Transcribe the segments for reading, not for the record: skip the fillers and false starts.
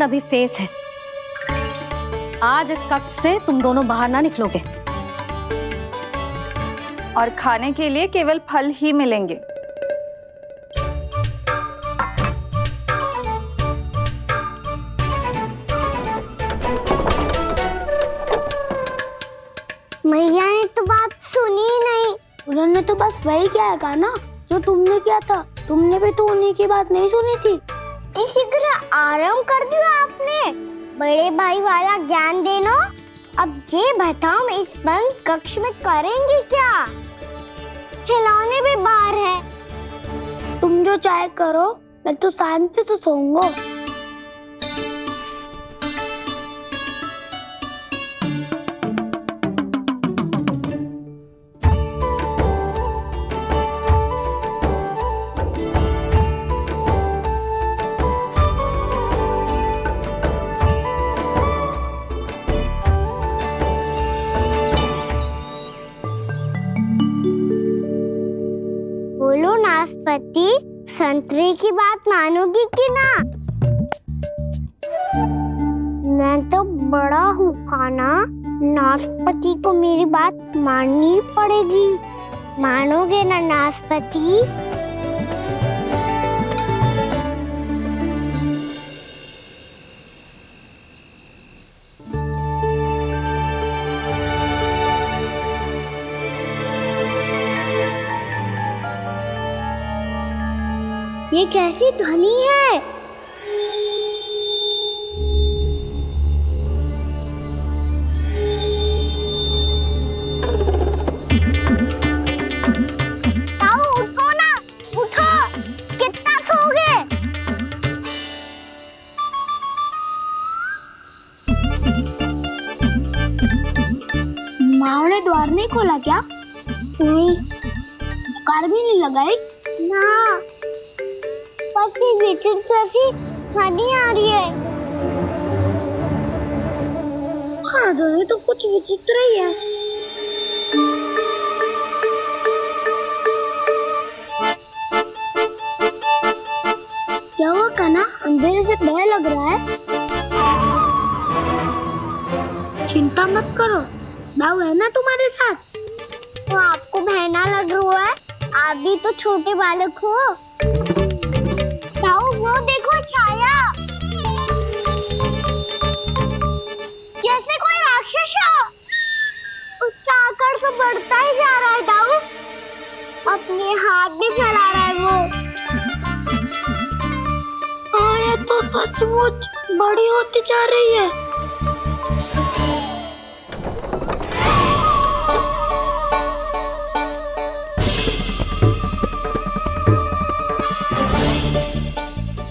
अभी शेष है। आज इस कक्ष से तुम दोनों बाहर ना निकलोगे। और खाने के लिए केवल फल ही मिलेंगे। मैया ने तो बात सुनी ही नहीं। उन्होंने तो बस वही कहा ना जो तुमने किया था। तुमने भी तो उन्हीं की बात नहीं सुनी थी। इसी तरह आराम कर दिया आपने। बड़े भाई वाला ज्ञान देना। अब ये बताओ इस बंद कक्ष में करेंगे क्या? खिलौने भी बाहर है। तुम जो चाहे करो, मैं तो शांति से सोऊंगा। बोलो नाशपाती, संतरे की बात मानोगी कि ना? मैं तो बड़ा हूँ काना, नाशपाती को मेरी बात माननी पड़ेगी। मानोगे ना नाशपाती? ये कैसी ध्वनि है? ताऊ उठो ना, उठो। कितना सोओगे? माँ ने द्वार नहीं खोला क्या? नहीं। कार भी नहीं लगाई? ना। पसी विचित्र सी ध्वनि आ रही है। हाँ, ध्वनि तो कुछ विचित्र ही है। क्या हुआ कान्हा? अंधेरे से भय लग रहा है। चिंता मत करो, दाऊ है ना तुम्हारे साथ। तो आपको भय ना लग रहा है? आप भी तो छोटे बालक हो। ताऊ वो देखो छाया, जैसे कोई राक्षस हो। उसका आकार तो बढ़ता ही जा रहा है ताऊ। अपने हाथ भी फैला रहा है वो। हाँ, ये तो सचमुच बड़ी होती जा रही है।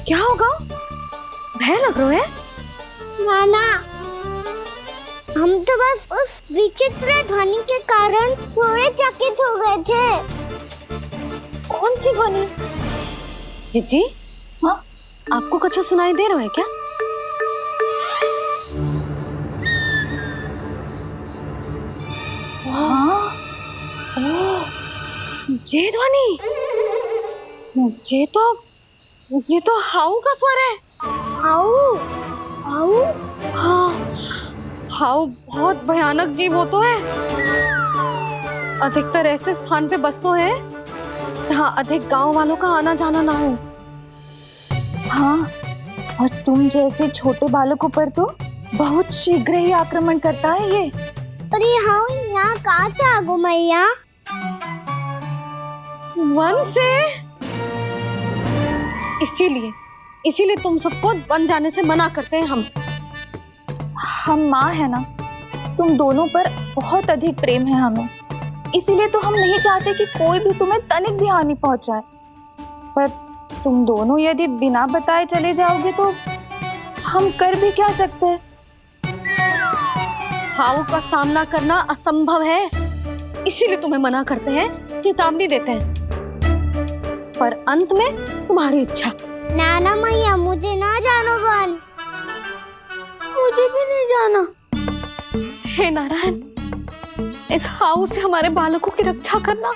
क्या होगा? भय लग रहा है? नाना, हम तो बस उस विचित्र ध्वनि के कारण थोड़े चकित हो गए थे। कौन सी ध्वनि? जीजी, हाँ, आपको कुछ सुनाई दे रहा है क्या? हाँ, ओह, ये ध्वनि, ये तो हाउ का स्वर है। हाउ? हाउ? हाँ, हाउ बहुत भयानक जीव हो तो है। अधिकतर ऐसे स्थान पे बसते हैं जहाँ अधिक गांव वालों का आना जाना ना हो। हाँ, और तुम जैसे छोटे बालकों पर तो बहुत शीघ्र ही आक्रमण करता है ये। अरे हाउ यहाँ कहाँ से आ गो मैया? वन से। इसीलिए तुम सबको वन जाने से मना करते हैं हम माँ है ना, तुम दोनों पर बहुत अधिक प्रेम है हमें। इसीलिए तो हम नहीं चाहते कि कोई भी तुम्हें तनिक भी हानि पहुंचाए। पर तुम दोनों यदि बिना बताए चले जाओगे तो हम कर भी क्या सकते हैं? हाउ का सामना करना असंभव है, इसीलिए तुम्हें मना करते हैं, चेतावनी देते हैं। पर अंत में तुम्हारी इच्छा। नाना मैया, मुझे ना जानो वन। मुझे भी नहीं जाना। हे नारायण, इस हाउ से हमारे बालकों की रक्षा करना।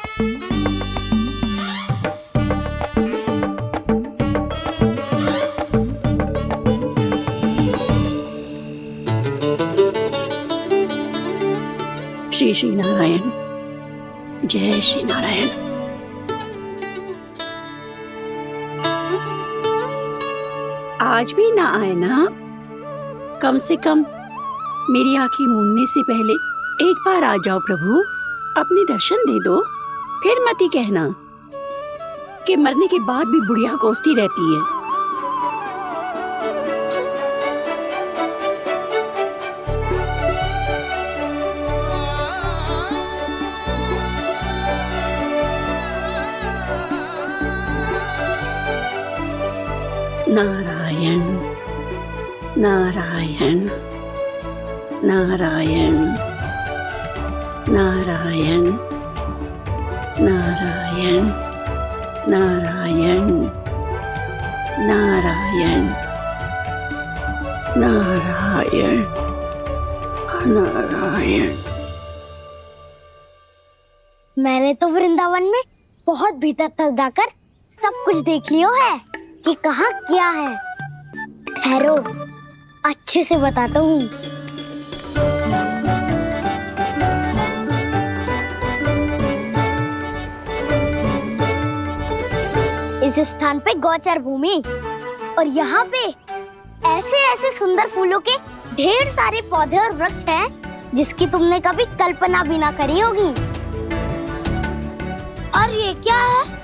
श्री श्री नारायण, जय श्री नारायण। आज भी ना आए ना? कम से कम मेरी आंखें मूंदने से पहले एक बार आ जाओ प्रभु, अपने दर्शन दे दो। फिर मत ही कहना कि मरने के बाद भी बुढ़िया कोसती रहती है। नारायण नारायण नारायण नारायण नारायण नारायण नारायण नारायण नारायण। मैंने तो वृंदावन में बहुत भीतर तक जाकर सब कुछ देख लियो है कि कहाँ क्या है। ठहरो, अच्छे से बताता हूँ। इस स्थान पे गोचर भूमि और यहाँ पे ऐसे ऐसे सुंदर फूलों के ढेर सारे पौधे और वृक्ष हैं जिसकी तुमने कभी कल्पना भी ना करी होगी। और ये क्या है?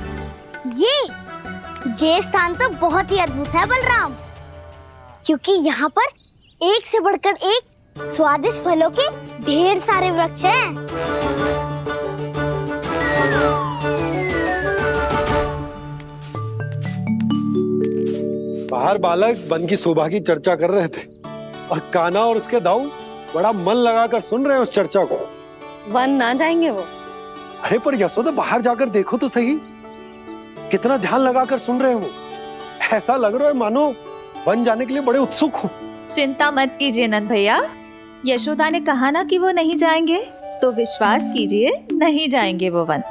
ये स्थान तो बहुत ही अद्भुत है बलराम, क्योंकि यहाँ पर एक से बढ़कर एक स्वादिष्ट फलों के ढेर सारे वृक्ष हैं। बाहर बालक वन की शोभा की चर्चा कर रहे थे और कान्हा और उसके दाऊ बड़ा मन लगाकर सुन रहे हैं उस चर्चा को। वन ना जाएंगे वो? अरे पर यशोदा, बाहर जाकर देखो तो सही, कितना ध्यान लगाकर सुन रहे हो। ऐसा लग रहा है मानो वन जाने के लिए बड़े उत्सुक हो। चिंता मत कीजिए नंद भैया, यशोदा ने कहा ना कि वो नहीं जाएंगे, तो विश्वास कीजिए नहीं जाएंगे वो वन।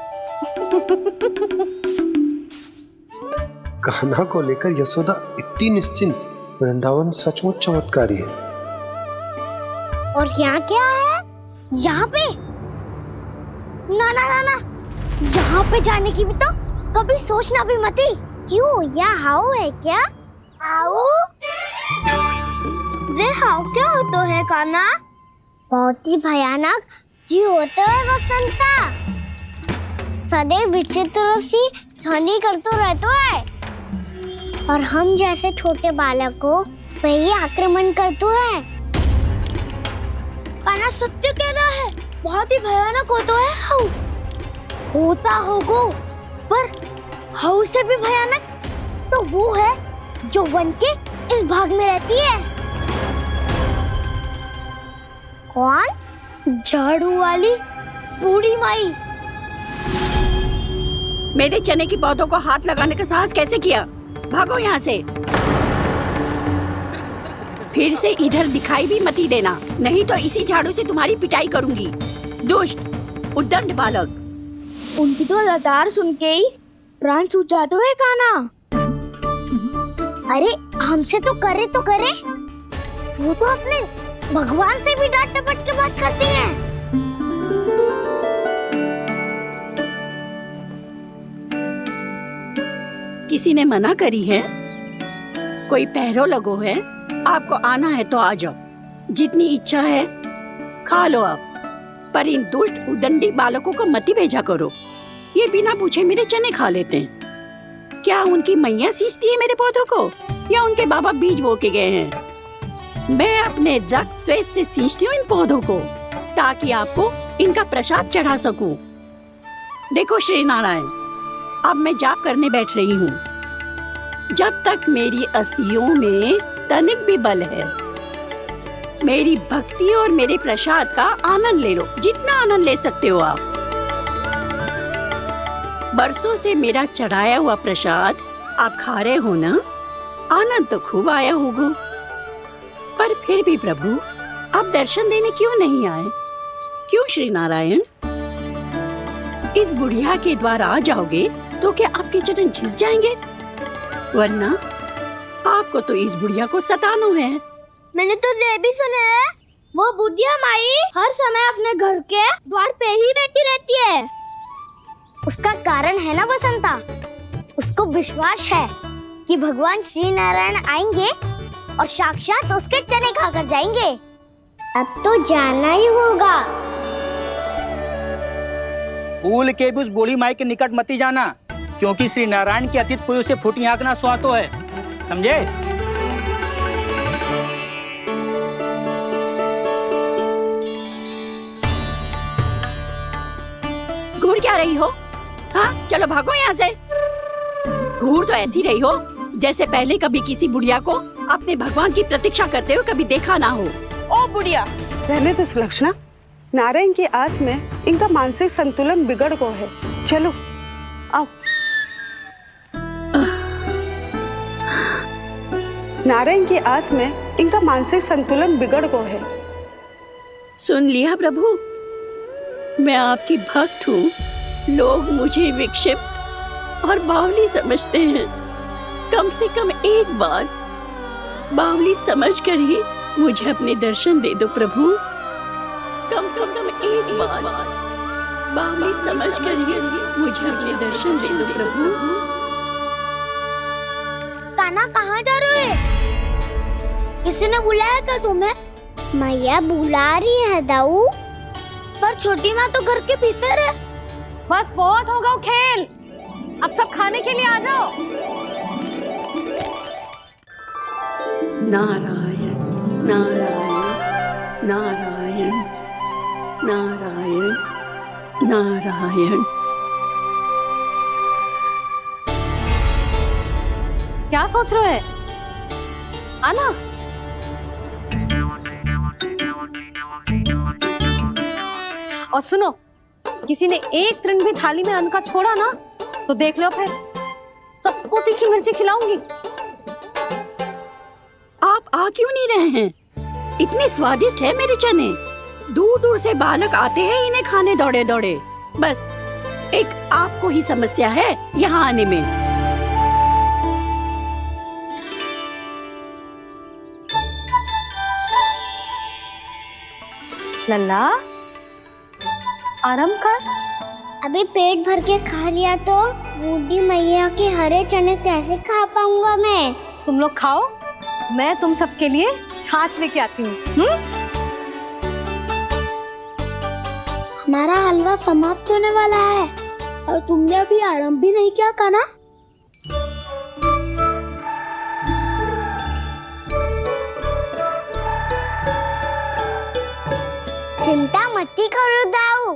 कान्हा को लेकर यशोदा इतनी निश्चिंत, वृंदावन सचमुच चमत्कारी है। और यहाँ क्या है? यहाँ पे ना ना ना ना, यहाँ पे जाने की भी तो कभी सोचना भी मत ही। क्यों, यहाँ हाउ है क्या? हाउ? ये हाउ क्या होता है कान्हा? बहुत ही भयानक जी होता है वसंता, सदैव विचित्र सी ध्वनि करते रहता है और हम जैसे छोटे बालक को वही आक्रमण करते हैं। कान्हा सत्य कह रहा है, बहुत ही भयानक होता है हाउ। होता होगा, पर हाउ से भी भयानक तो वो है जो वन के इस भाग में रहती है। कौन? झाड़ू वाली बूढ़ी माई। मेरे चने की पौधों को हाथ लगाने का साहस कैसे किया? भागो यहाँ से, फिर से इधर दिखाई भी मत ही देना, नहीं तो इसी झाड़ू से तुम्हारी पिटाई करूंगी। दुष्ट उद्दंड बालक। उनकी तो लतार सुन के ही प्राण सूझ जाते हैं कान्हा। अरे हमसे तो करे, वो तो अपने भगवान से भी डांट डपट के बात करती हैं। किसी ने मना करी है? कोई पहरो लगो है? आपको आना है तो आ जाओ, जितनी इच्छा है खा लो आप, पर इन दुष्ट उदंडी बालकों को मत ही भेजा करो। ये बिना पूछे मेरे चने खा लेते हैं। क्या उनकी मैया सींचती है मेरे पौधों को, या उनके बाबा बीज बो के गए हैं? मैं अपने रक्त स्वेद से सींचती हूँ इन पौधों को, ताकि आपको इनका प्रसाद चढ़ा सकूं। देखो श्री नारायण, अब मैं जाप करने बैठ रही हूँ। जब तक मेरी अस्थियों में तनिक भी बल है, मेरी भक्ति और मेरे प्रसाद का आनंद ले लो, जितना आनंद ले सकते हो आप। बरसों से मेरा चढ़ाया हुआ प्रसाद आप खा रहे हो ना, आनंद तो खूब आया होगा, पर फिर भी प्रभु आप दर्शन देने क्यों नहीं आए? क्यों श्री नारायण? इस बुढ़िया के द्वार आ जाओगे तो क्या आपके चरण घिस जाएंगे? वरना आपको तो इस बुढ़िया को सताना है। मैंने तो ये भी सुना है, वो बुढ़िया माई हर समय अपने घर के द्वार पे ही बैठी रहती है। उसका कारण है ना बसंता, उसको विश्वास है कि भगवान श्री नारायण आएंगे और साक्षात उसके चने खाकर जाएंगे। अब तो जाना ही होगा। भूल के भी उस बूढ़ी माई के निकट मती जाना, क्योंकि श्री नारायण की अतीत कोई उसे फूटी आंख ना सुहातो है, समझे? घूर क्या रही हो? हाँ, चलो भागो यहाँ से। घूर तो ऐसी रही हो जैसे पहले कभी किसी बुढ़िया को अपने भगवान की प्रतीक्षा करते हुए कभी देखा ना हो। ओ बुढ़िया, रहने दो सुलक्षणा। नारायण की आस में इनका मानसिक संतुलन बिगड़ गया है। चलो आओ। नारायण की आस में इनका मानसिक संतुलन बिगड़ गया है। सुन लिया प्रभु, मैं आपकी भक्त हूँ। लोग मुझे विक्षिप्त और बावली समझते हैं। कम से कम एक बार बावली समझकर ही मुझे अपने दर्शन दे दो प्रभु। कम से कम एक बार बावली समझकर ही मुझे अपने दर्शन दे दो प्रभु। कान्हा कहाँ जा रहे हो? किसी ने बुलाया था तुम्हें? मैया बुला रही है दाऊ। पर छोटी माँ तो घर के भीतर है। बस बहुत होगा वो खेल, अब सब खाने के लिए आ जाओ। नारायण नारायण नारायण नारायण नारायण। क्या सोच रहे हैं? आना। और सुनो, किसी ने एक तृण भी थाली में अन्न का छोड़ा ना तो देख लो, फिर सबको तीखी मिर्ची खिलाऊंगी। आप आ क्यों नहीं रहे हैं? इतने स्वादिष्ट है मेरे चने। दूर दूर से बालक आते हैं इन्हें खाने दौड़े दौड़े। बस एक आपको ही समस्या है यहाँ आने में। लल्ला, आराम कर। अभी पेट भर के खा लिया तो बूढ़ी मैया के हरे चने कैसे खा पाऊंगा मैं? तुम लोग खाओ, मैं तुम सबके लिए छाछ लेके आती हूँ। हमारा हलवा समाप्त होने वाला है और तुमने अभी आराम भी नहीं किया कान्हा। चिंता मत करो दाऊ,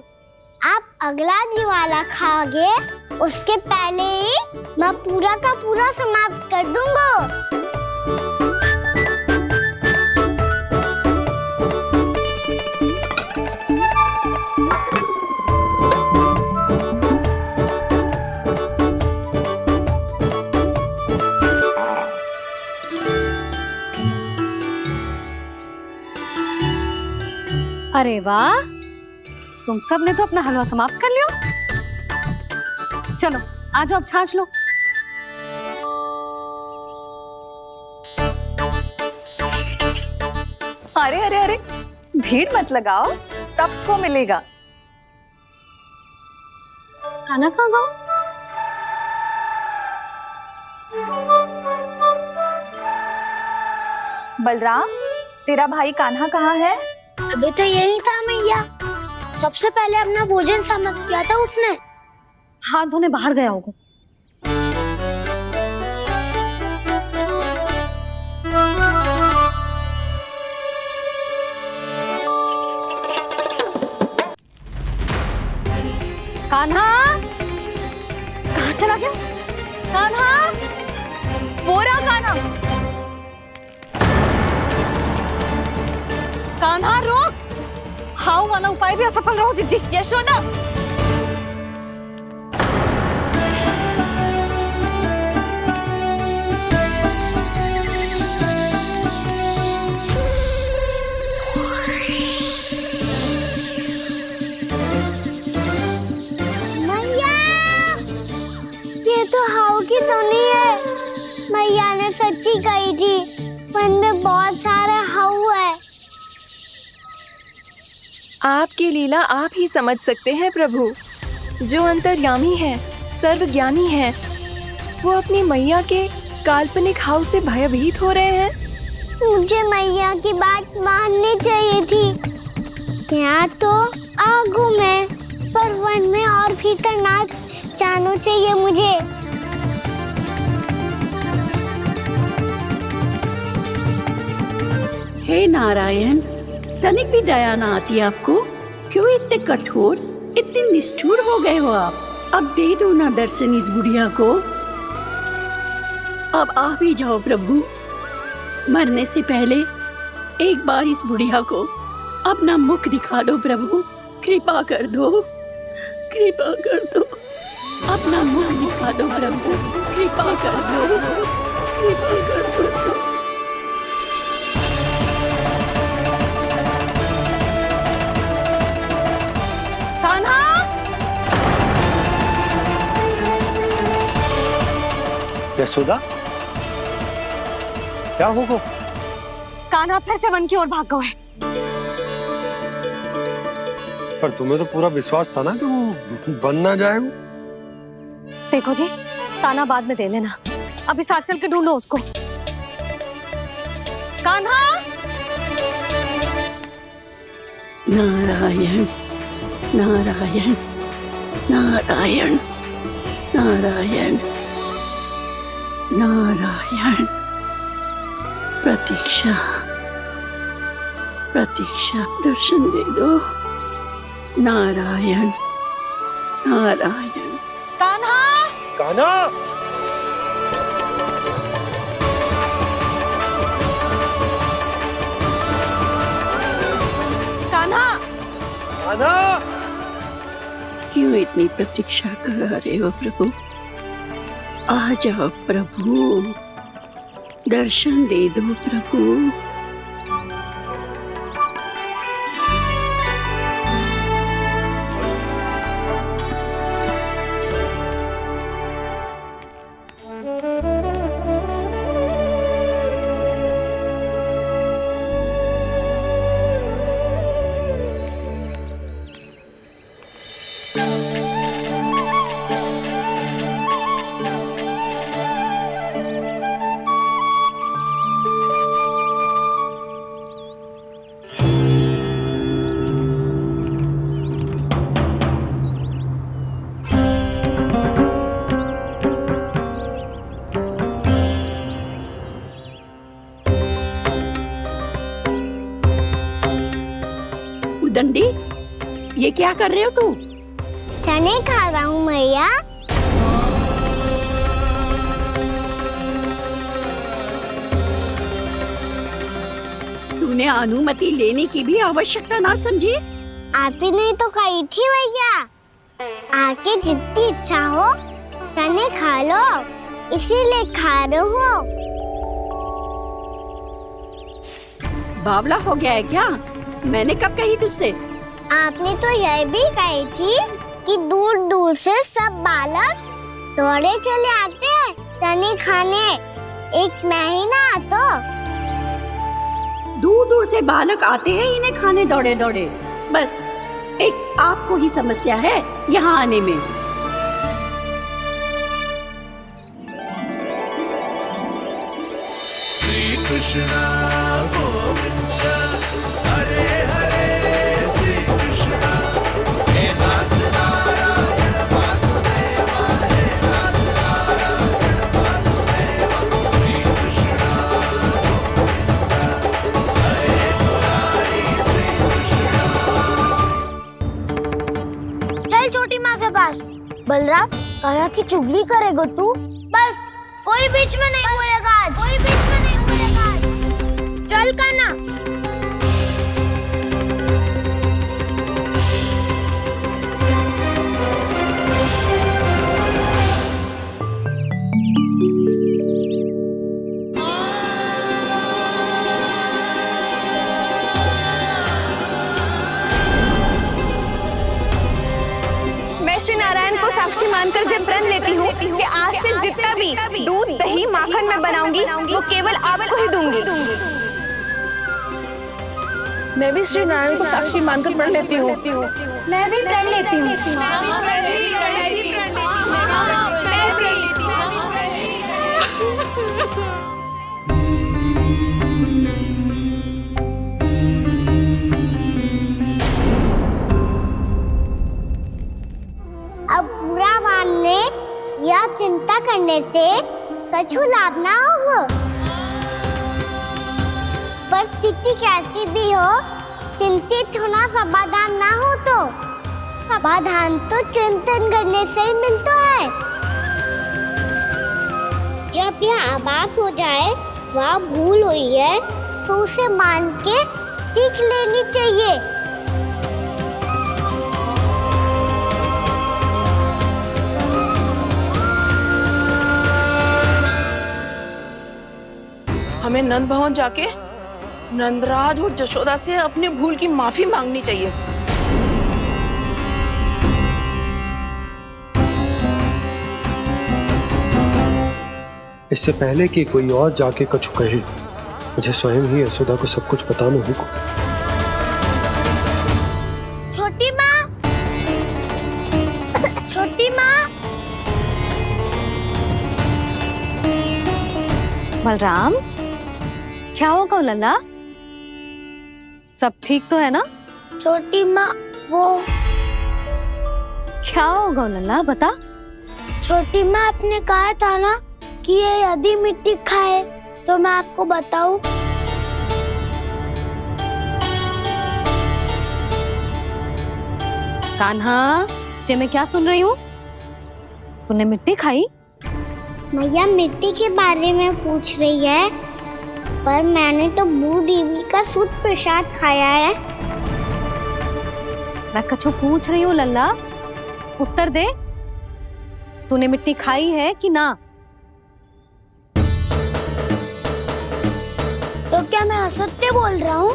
आप अगला दिवाला खाओगे उसके पहले ही मैं पूरा का पूरा समाप्त कर दूंगा। अरे वाह, तुम सब ने तो अपना हलवा समाप्त कर लिया। चलो आ जाओ, अब छाछ लो। अरे अरे अरे, भीड़ मत लगाओ, सबको मिलेगा। खाना खा गो। बलराम, तेरा भाई कान्हा कहाँ है? अभी तो यही था मैया, सबसे पहले अपना भोजन समाप्त किया था उसने। हाथ धोने बाहर गया होगा। कान्हा कहाँ चला गया? कान्हा, वो रहा कान्हा। कान्हा रोक, हाउ वाला उपाय भी असफल रहो जिज्जी। यशोदा, मैया, ये तो हाउ की धुनी है। मैया ने सच्ची कही थी, वन में बहुत सारे हाउ है। आपकी लीला आप ही समझ सकते हैं प्रभु। जो अंतर्यामी है, सर्वज्ञानी है, वो अपनी मैया के काल्पनिक हाव से भयभीत हो रहे हैं। मुझे मैया की बात माननी चाहिए थी। यहाँ तो आगू में, पर वन में और भीतर ना जाना चाहिए मुझे। हे नारायण, तनिक भी दया ना आती आपको? क्यों इतने कठोर, इतने निष्ठुर हो गए हो आप? अब दे दो ना दर्शन इस बुढ़िया को। अब आ भी जाओ प्रभु। मरने से पहले एक बार इस बुढ़िया को अपना मुख दिखा दो प्रभु। कृपा कर दो, कृपा कर दो। अपना मुख दिखा दो प्रभु, कृपा कर दो, कृपा कर दो। कान्हा! यशोदा, क्या होगा? कान्हा फिर से वन की ओर भाग गए। पर तुम्हें तो पूरा विश्वास था ना कि वो बन ना जाए। वो देखो जी, ताना बाद में दे लेना, अभी साथ चल के ढूंढो उसको। कान्हा! नारायण नारायण नारायण नारायण नारायण। प्रतीक्षा प्रतीक्षा, दर्शन दे दो। नारायण नारायण। कान्हा! कान्हा! कान्हा! कान्हा! क्यों इतनी प्रतीक्षा करा रहे हो प्रभु? आ जाओ प्रभु, दर्शन दे दो प्रभु। दंडी, ये क्या कर रहे हो तू? चने खा रहा हूँ मैया। तूने अनुमति लेने की भी आवश्यकता ना समझी? आप ही नहीं तो कही थी भैया, आके जितनी इच्छा हो चने खा लो, इसीलिए खा रहे हो। बावला हो गया है क्या? मैंने कब कही तुझसे? आपने तो यह भी कही थी कि दूर दूर से सब बालक दौड़े चले आते हैं चने खाने, एक महीना तो दूर दूर से बालक आते हैं इन्हें खाने दौड़े दौड़े। बस एक आपको ही समस्या है यहाँ आने में। श्री कृष्ण गोविंद हरे हरे, श्री कृष्ण हे नाथ नारायण वासुदेव, हे नाथ नारायण वासुदेव, श्री कृष्ण गोविंद हरे मुरारी, श्री कृष्ण। चल छोटी माँ के पास। बलराम, कान्हा की चुगली करेगा तू? बस कोई बीच में नहीं बोलेगा आज, कोई बीच में नहीं बोलेगा आज। चल कान्हा। मैं श्री नारायण को साक्षी मानकर जब प्रण लेती हूँ कि आज से जितना भी दूध दही माखन मैं बनाऊंगी वो केवल आपको ही दूंगी। मैं भी श्री नारायण को साक्षी मानकर पढ़ लेती हूँ। मैं भी प्रण लेती हूँ। अब बुरा मानने या चिंता करने से कछु लाभ ना होगा। परिस्थिति कैसी भी हो, चिंतित होना समाधान ना हो तो समाधान तो चिंतन करने से ही मिलता है। जब यह आभास हो जाए वह भूल हुई है तो उसे मान के सीख लेनी चाहिए। हमें नंद भवन जाके नंदराज और जशोदा से अपनी भूल की माफी मांगनी चाहिए। इससे पहले कि कोई और जाके कछु कहे, मुझे स्वयं ही यशोदा को सब कुछ बताना होगा। छोटी माँ, छोटी माँ। बलराम, क्या होगा लल्ला? सब ठीक तो है ना? छोटी माँ, वो क्या होगा लल्ला, बता। छोटी माँ, आपने कहा था ना कि ये यदि मिट्टी खाए तो मैं आपको बताऊं। कान्हा, जे मैं क्या सुन रही हूँ? तूने मिट्टी खाई? मैया मिट्टी के बारे में पूछ रही है, पर मैंने तो भू देवी का शुद्ध प्रसाद खाया है। मैं कछु पूछ रही हूँ लल्ला, उत्तर दे। तूने मिट्टी खाई है कि ना? तो क्या मैं असत्य बोल रहा हूँ?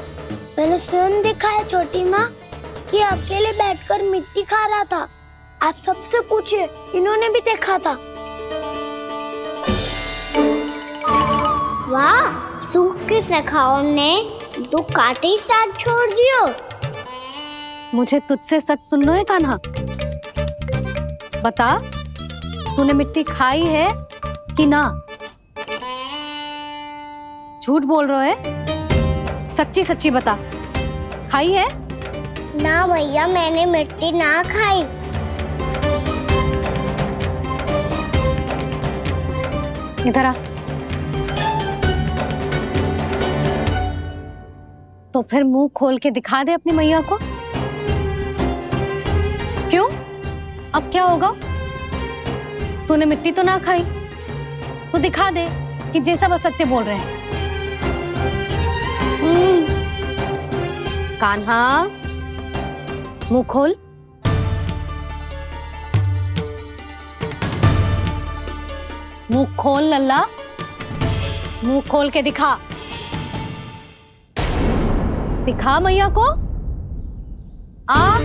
मैंने स्वयं देखा है छोटी माँ कि अकेले बैठकर मिट्टी खा रहा था। आप सबसे पूछिए, इन्होंने भी देखा था। वाह, सूख के सखाओं ने दो कांटे ही साथ छोड़ दियो। मुझे तुझसे सच सुनना है कान्हा। बता, तूने मिट्टी खाई है कि ना? झूठ बोल रहा है, सच्ची सच्ची बता, खाई है? ना भैया, मैंने मिट्टी ना खाई। इधर आ। तो फिर मुंह खोल के दिखा दे अपनी मैया को। क्यों? अब क्या होगा? तूने मिट्टी तो ना खाई, तो दिखा दे कि जे सब असत्य बोल रहे हैं। कान्हा, मुंह खोल। मुंह खोल लल्ला, मुंह खोल के दिखा। दिखा मैया को। आ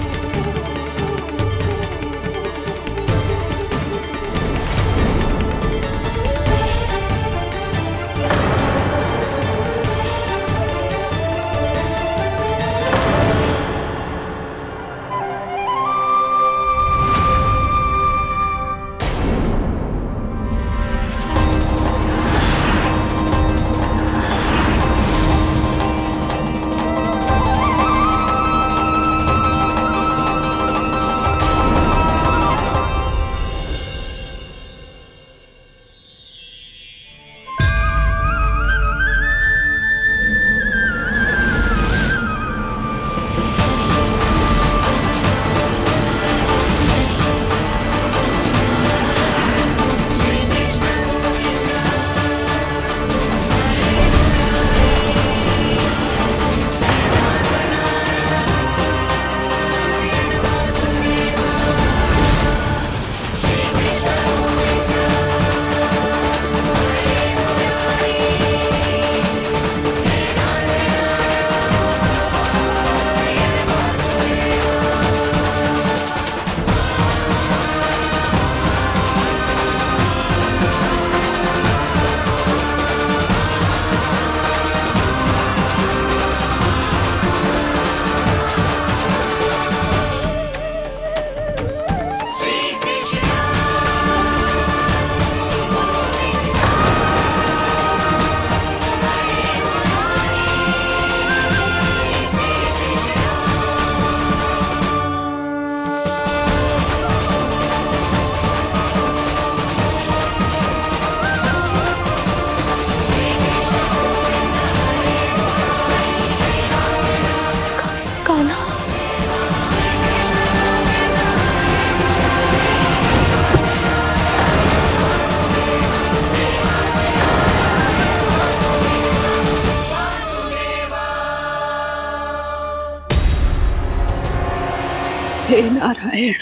हे नारायण,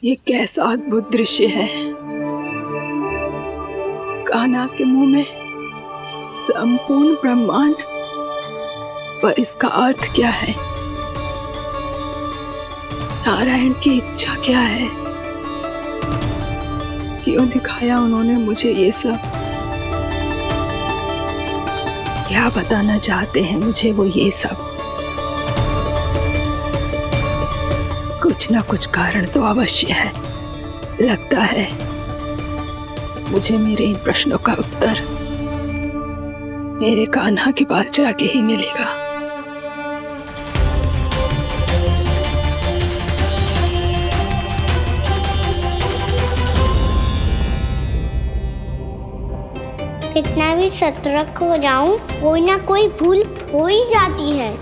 ये कैसा अद्भुत दृश्य है। कान्हा के मुंह में संपूर्ण ब्रह्मांड, पर इसका अर्थ क्या है? नारायण की इच्छा क्या है? क्यों दिखाया उन्होंने मुझे ये सब? क्या बताना चाहते हैं मुझे वो ये सब? कुछ ना कुछ कारण तो अवश्य है। लगता है मुझे मेरे इन प्रश्नों का उत्तर मेरे कान्हा के पास जाके ही मिलेगा। कितना भी सतर्क हो जाऊं, कोई ना कोई भूल हो ही जाती है।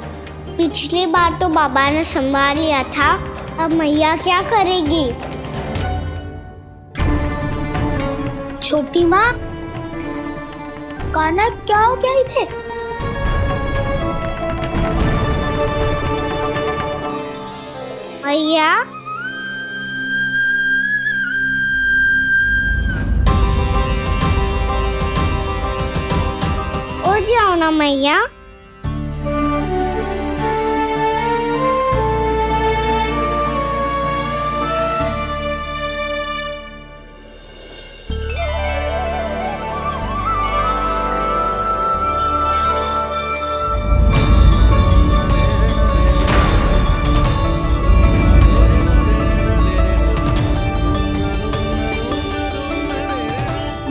पिछली बार तो बाबा ने संभाल लिया था, अब मैया क्या करेगी? छोटी माँ, कान्हा क्या हो गया इधर? मैया, उठ जाओ ना मैया।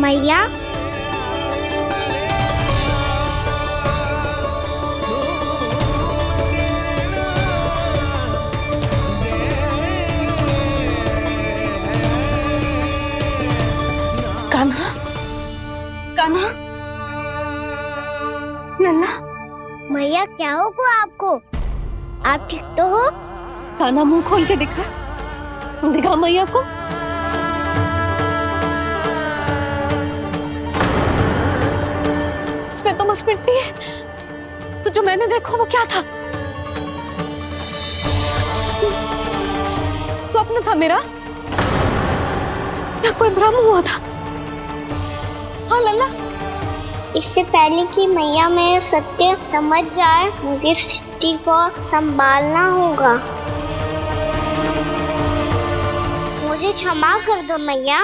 मैया, कान्हा, कान्हा, लल्ला, मैया क्या होगा आपको? आप ठीक तो हो? कान्हा मुंह खोल के दिखा, दिखा मैया को। इसमें तो बस मिट्टी है, तो जो मैंने देखा वो क्या था? स्वप्न था मेरा या कोई भ्रम हुआ था? हाँ लल्ला, इससे पहले कि मैया मेरे सत्य समझ जाए, मुझे स्थिति को संभालना होगा। मुझे क्षमा कर दो मैया,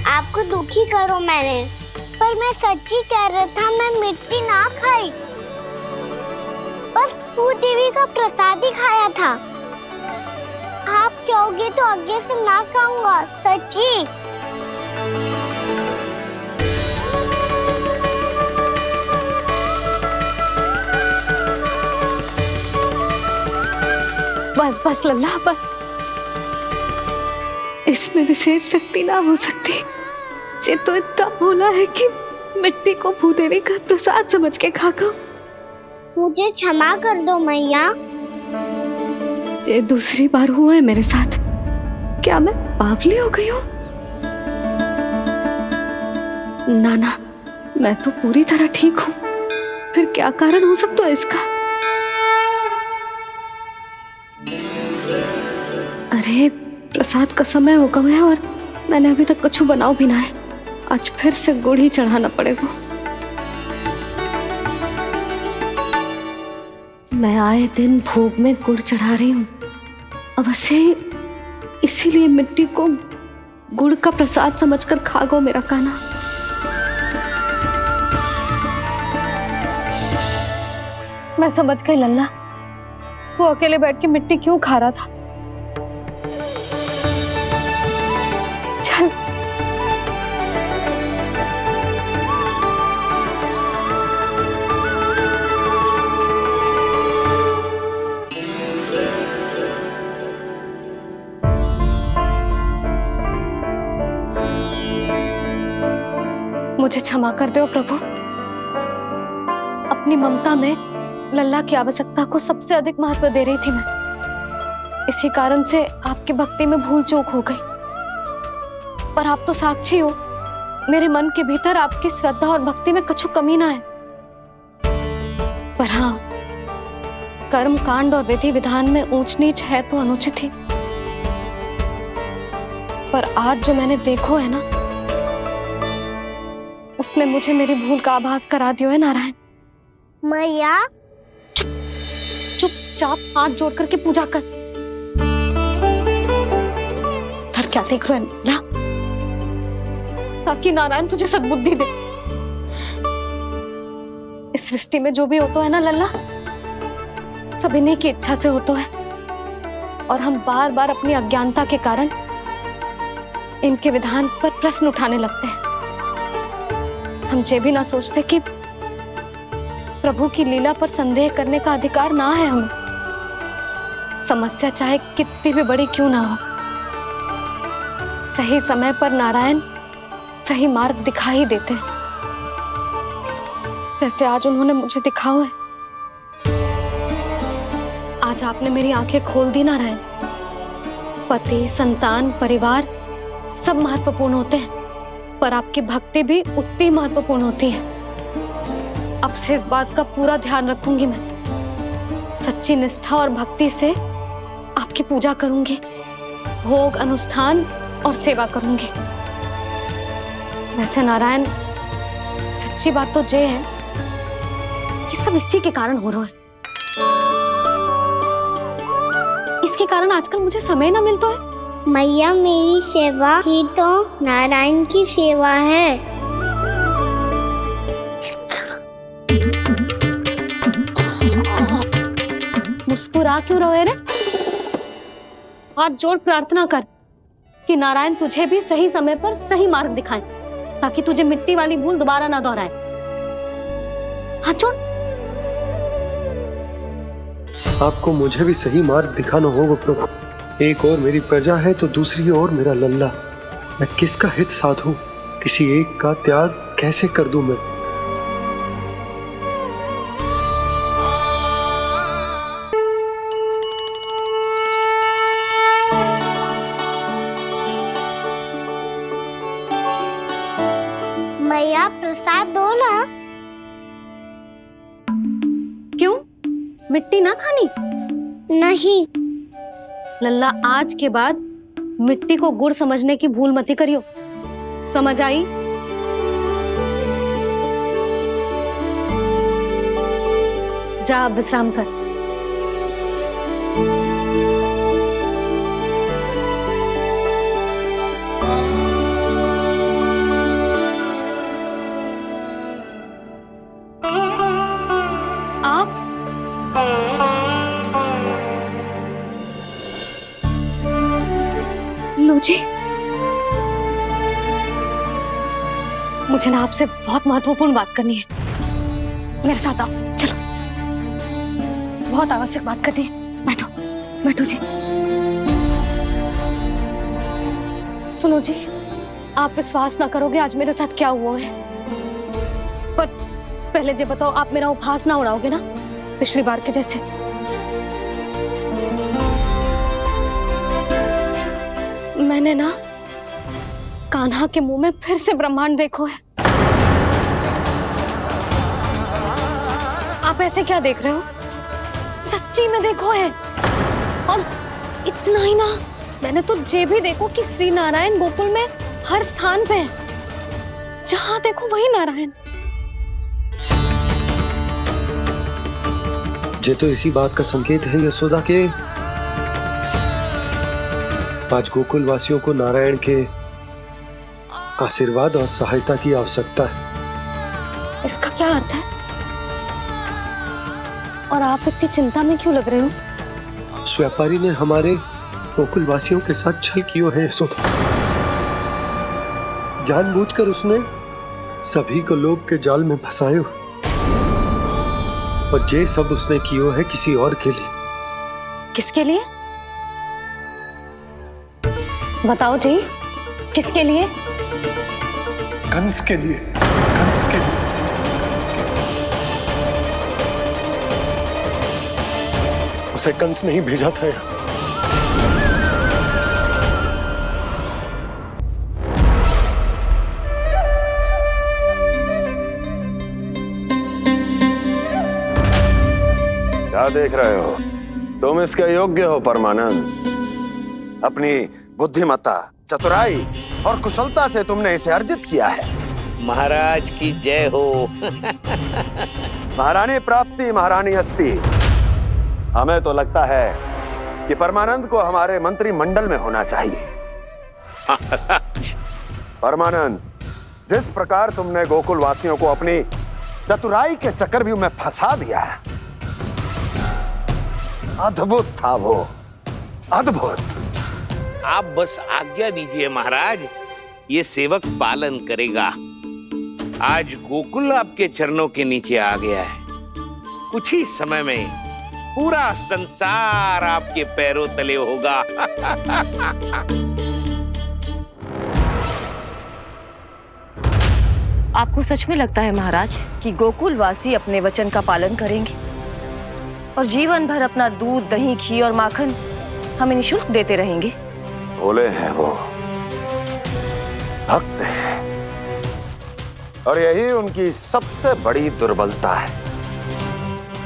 आपको दुखी करो मैंने, पर मैं सच्ची कह रहा था, मैं मिट्टी ना खाई, बस तू देवी का प्रसाद ही खाया था। आप कहोगे तो आगे से ना खाऊंगा, सच्ची। बस बस लल्ला, बस। इसमें विशेष शक्ति ना हो सकती। ये तो इतना भोला है कि मिट्टी को भूदेवी का प्रसाद समझ के खागा। मुझे क्षमा कर दो मैया। ये दूसरी बार हुआ है मेरे साथ। क्या मैं बावली हो गई हूँ? ना ना, मैं तो पूरी तरह ठीक हूँ। फिर क्या कारण हो सकता है इसका? अरे प्रसाद का समय हो गया है और मैंने अभी तक कुछ बनाओ भी ना है। आज फिर से गुड़ ही चढ़ाना पड़ेगा। मैं आए दिन भोग में गुड़ चढ़ा रही हूँ, अवश्य ही इसीलिए मिट्टी को गुड़ का प्रसाद समझकर खा गो मेरा कान्हा। मैं समझ गई लल्ला, वो अकेले बैठ के मिट्टी क्यों खा रहा था। चल मुझे क्षमा कर दो प्रभु। अपनी ममता में लल्ला की आवश्यकता को सबसे अधिक महत्व दे रही थी मैं। इसी कारण से आपकी भक्ति में भूल चूक हो गई। पर आप तो साक्षी हो, मेरे मन के भीतर आपकी श्रद्धा और भक्ति में कछु कमी ना है। पर हाँ, कर्म कांड और विधि विधान में ऊंच नीच है तो अनुचित ही। पर आज जो मैंने देखो है ना, उसने मुझे मेरी भूल का आभास करा दियो है नारायण। मैया चुपचाप हाथ जोड़ करके पूजा कर। सर क्या देख रहे हो ना, ताकि नारायण तुझे सद्बुद्धि दे। इस सृष्टि में जो भी होता है ना लल्ला, सब इन्हीं की इच्छा से होता है, और हम बार बार अपनी अज्ञानता के कारण इनके विधान पर प्रश्न उठाने लगते हैं। हम ये भी ना सोचते कि प्रभु की लीला पर संदेह करने का अधिकार ना है हमें, समस्या चाहे कितनी भी बड़ी क्यों ना हो। सही समय पर नारायण सही मार्ग दिखा ही देते हैं, जैसे आज उन्होंने मुझे दिखाओ है। आज आपने मेरी आंखें खोल दी नारायण। पति, संतान, परिवार सब महत्वपूर्ण होते हैं, पर आपकी भक्ति भी उतनी महत्वपूर्ण होती है। अब से इस बात का पूरा ध्यान रखूंगी मैं। सच्ची निष्ठा और भक्ति से आपकी पूजा करूंगी, भोग, अनुष्ठान और सेवा करूंगी। वैसे नारायण, सच्ची बात तो ये है कि सब इसी के कारण हो रहा है। इसके कारण आजकल मुझे समय ना मिलता है। मैया, मेरी सेवा ही तो नारायण की सेवा है। मुस्कुरा क्यों रहे रे? हाथ जोड़ प्रार्थना कर कि नारायण तुझे भी सही समय पर सही मार्ग दिखाएं, ताकि तुझे मिट्टी वाली भूल दोबारा ना दोहराए। हाथ जोड़। आपको मुझे भी सही मार्ग दिखाना होगा प्रभु। एक और मेरी प्रजा है तो दूसरी ओर मेरा लल्ला। मैं किसका हित साधूं? किसी एक का त्याग कैसे कर दूं मैं? मैया, प्रसाद दो ना। क्यों? मिट्टी ना खानी? नहीं। लल्ला, आज के बाद मिट्टी को गुड़ समझने की भूल मत करियो, समझ आई? जा अब विश्राम कर। आप लो जी, मुझे ना आपसे बहुत महत्वपूर्ण बात करनी है। मेरे साथ आओ, चलो। बहुत आवश्यक बात करनी है। बैठो, बैठो जी। सुनो जी, आप विश्वास ना करोगे आज मेरे साथ क्या हुआ है। पर पहले ये बताओ, आप मेरा उपहास ना उड़ाओगे ना, पिछली बार के जैसे? मैंने ना कान्हा के मुंह में फिर से ब्रह्मांड देखो है। आप ऐसे क्या देख रहे हो? सच्ची में देखो है। और इतना ही ना, मैंने तो ये भी देखो कि श्री नारायण गोकुल में हर स्थान पे है, जहां देखो वही नारायण। ये तो इसी बात का संकेत है यशोदा के आज गोकुल वासियों को नारायण के आशीर्वाद और सहायता की आवश्यकता है। इसका क्या अर्थ है? और आप इतनी चिंता में क्यों लग रहे हो? उस व्यापारी ने हमारे गोकुल वासियों के साथ छल किया है यशोदा। जानबूझकर उसने सभी को लोभ के जाल में फंसायो, और ये सब उसने किया है किसी और के लिए। किसके लिए? बताओ जी, किसके लिए? कंस के लिए, कंस के लिए। उसे कंस नहीं भेजा था यहाँ। क्या देख रहे हो? तुम इसके योग्य हो परमानंद। अपनी बुद्धिमत्ता, चतुराई और कुशलता से तुमने इसे अर्जित किया है। महाराज की जय हो। महारानी प्राप्ति महारानी अस्ति। हमें तो लगता है कि परमानंद को हमारे मंत्रिमंडल में होना चाहिए। परमानंद, जिस प्रकार तुमने गोकुल वासियों को अपनी चतुराई के चक्रव्यूह में फंसा दिया है, अद्भुत था वो, अद्भुत। आप बस आज्ञा दीजिए महाराज, ये सेवक पालन करेगा। आज गोकुल आपके चरणों के नीचे आ गया है। कुछ ही समय में पूरा संसार आपके पैरों तले होगा। आपको सच में लगता है महाराज कि गोकुलवासी अपने वचन का पालन करेंगे और जीवन भर अपना दूध, दही, घी और माखन हमें निःशुल्क देते रहेंगे? भोले हैं वो, भक्त हैं, और यही उनकी सबसे बड़ी दुर्बलता है।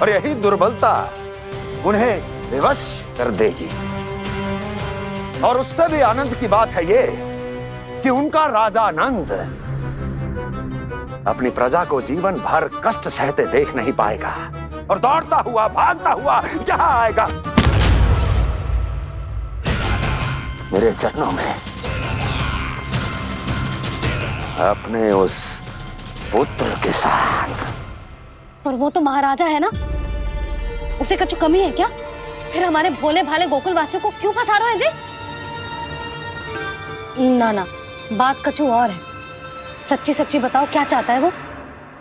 और यही दुर्बलता उन्हें विवश कर देगी। और उससे भी आनंद की बात है ये कि उनका राजा नंद अपनी प्रजा को जीवन भर कष्ट सहते देख नहीं पाएगा और दौड़ता हुआ, भागता हुआ यहाँ आएगा मेरे चरणों में, अपने उस पुत्र के साथ। पर वो तो महाराजा है ना, उसे कुछ कमी है क्या? फिर हमारे भोले भाले गोकुल वासियों को क्यों फंसा रहे हैं जी? ना ना, बात कछु और है। सच्ची सच्ची बताओ, क्या चाहता है वो?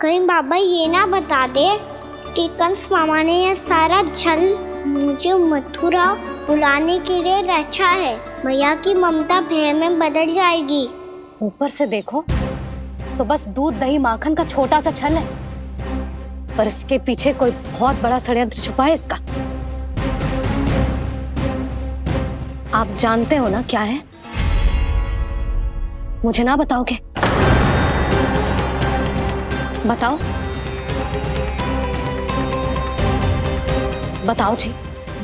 कहीं बाबा ये ना बता दे कि कंस मामा ने यह सारा छल मुझे मथुरा बुलाने के लिए रचा है। मैया की ममता भय में बदल जाएगी। ऊपर से देखो तो बस दूध, दही, माखन का छोटा सा छल है, पर इसके पीछे कोई बहुत बड़ा षड्यंत्र छुपा है इसका। आप जानते हो ना क्या है? मुझे ना बताओगे? बताओ बताओ जी।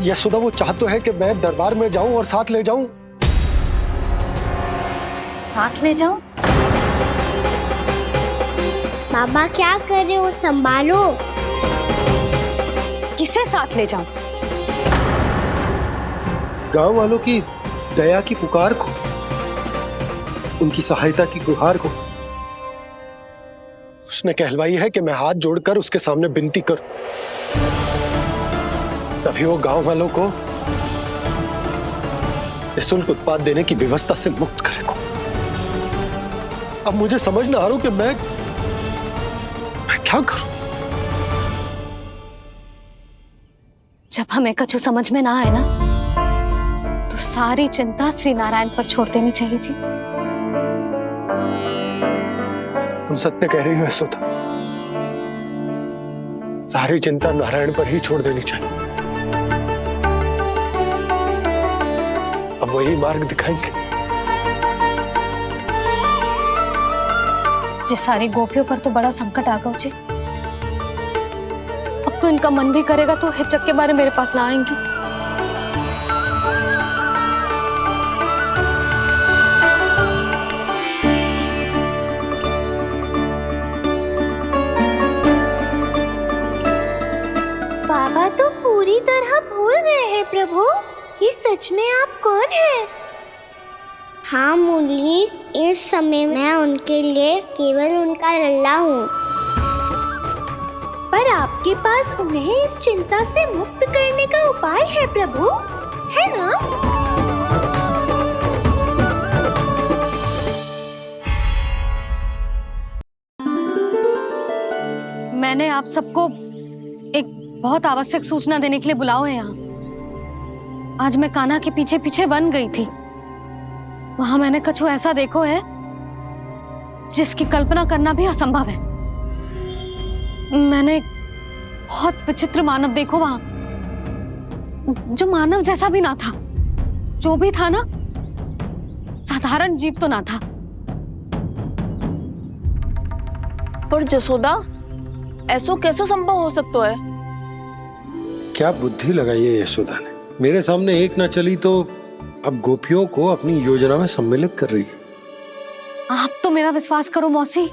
यशोदा, वो चाह तो है कि मैं दरबार में जाऊं और साथ ले जाऊं। साथ ले जाऊं? बाबा क्या कर रहे हो, संभालो। किसे साथ ले जाऊं? गांव वालों की दया की पुकार को, उनकी सहायता की गुहार को। उसने कहलवाई है कि मैं हाथ जोड़कर उसके सामने विनती करूं, तभी वो गांव वालों को निःशुल्क उत्पाद देने की व्यवस्था से मुक्त करेगा। अब मुझे समझ ना आ रहा कि मैं क्या करूं। जब हमें कछु समझ में ना आए ना, तो सारी चिंता श्री नारायण पर छोड़ देनी चाहिए जी। तुम सत्य कह रही हो यशोदा, सारी चिंता नारायण पर ही छोड़ देनी चाहिए। अब वही मार्ग दिखाएंगे। जिस सारी गोपियों पर तो बड़ा संकट आ गया जी। अब तो इनका मन भी करेगा तो हिचक के बारे मेरे पास ना आएंगी। बाबा तो पूरी तरह भूल गए हैं प्रभु, ये सच में आप कौन हैं? हाँ मुरली, इस समय मैं उनके लिए केवल उनका लल्ला हूँ। पर आपके पास उन्हें इस चिंता से मुक्त करने का उपाय है प्रभु, है ना? मैंने आप सबको एक बहुत आवश्यक सूचना देने के लिए बुलाओ है यहाँ। आज मैं कान्हा के पीछे पीछे वन गई थी। वहां मैंने कछु ऐसा देखो है जिसकी कल्पना करना भी असंभव है। मैंने बहुत विचित्र मानव देखो वहां, जो मानव जैसा भी ना था। जो भी था ना, साधारण जीव तो ना था। पर जसोदा, ऐसा कैसे संभव हो सकता है? क्या बुद्धि लगाई है यशोदा ने। मेरे सामने एक ना चली तो अब गोपियों को अपनी योजना में सम्मिलित कर रही है। आप तो मेरा विश्वास करो मौसी,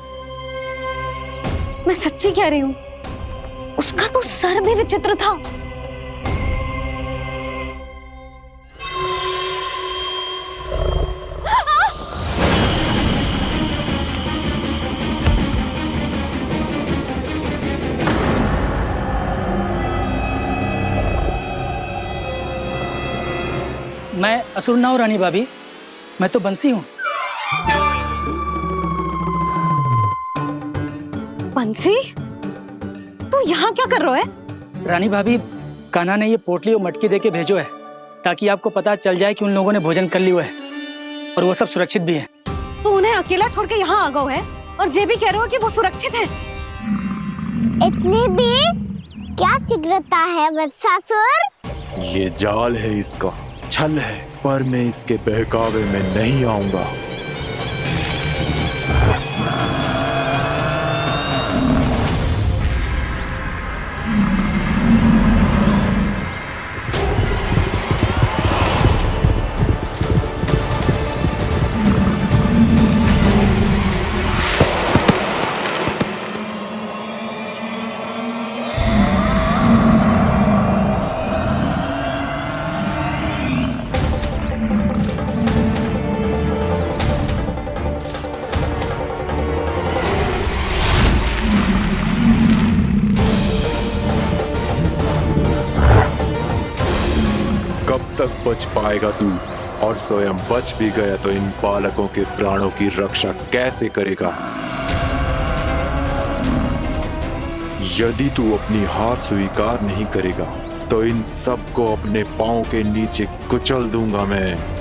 मैं सच्ची कह रही हूँ, उसका तो सर भी विचित्र था। मैं असुर ना हूं रानी भाभी, मैं तो बंसी हूँ। बंसी, तू यहाँ क्या कर रहा है? रानी भाभी, कान्हा ने ये पोटली और मटकी देके भेजो है ताकि आपको पता चल जाए कि उन लोगों ने भोजन कर लिया है और वो सब सुरक्षित भी है। तू उन्हें अकेला छोड़ के यहाँ आ गया है और ये भी कह रहे हो कि वो सुरक्षित है। इतनी भी क्या शीघ्रता है वत्सासुर? ये जाल है, इसका छल है, पर मैं इसके बहकावे में नहीं आऊंगा। कब तक बच पाएगा तू? और स्वयं बच भी गया तो इन बालकों के प्राणों की रक्षा कैसे करेगा? यदि तू अपनी हार स्वीकार नहीं करेगा तो इन सबको अपने पांव के नीचे कुचल दूंगा मैं।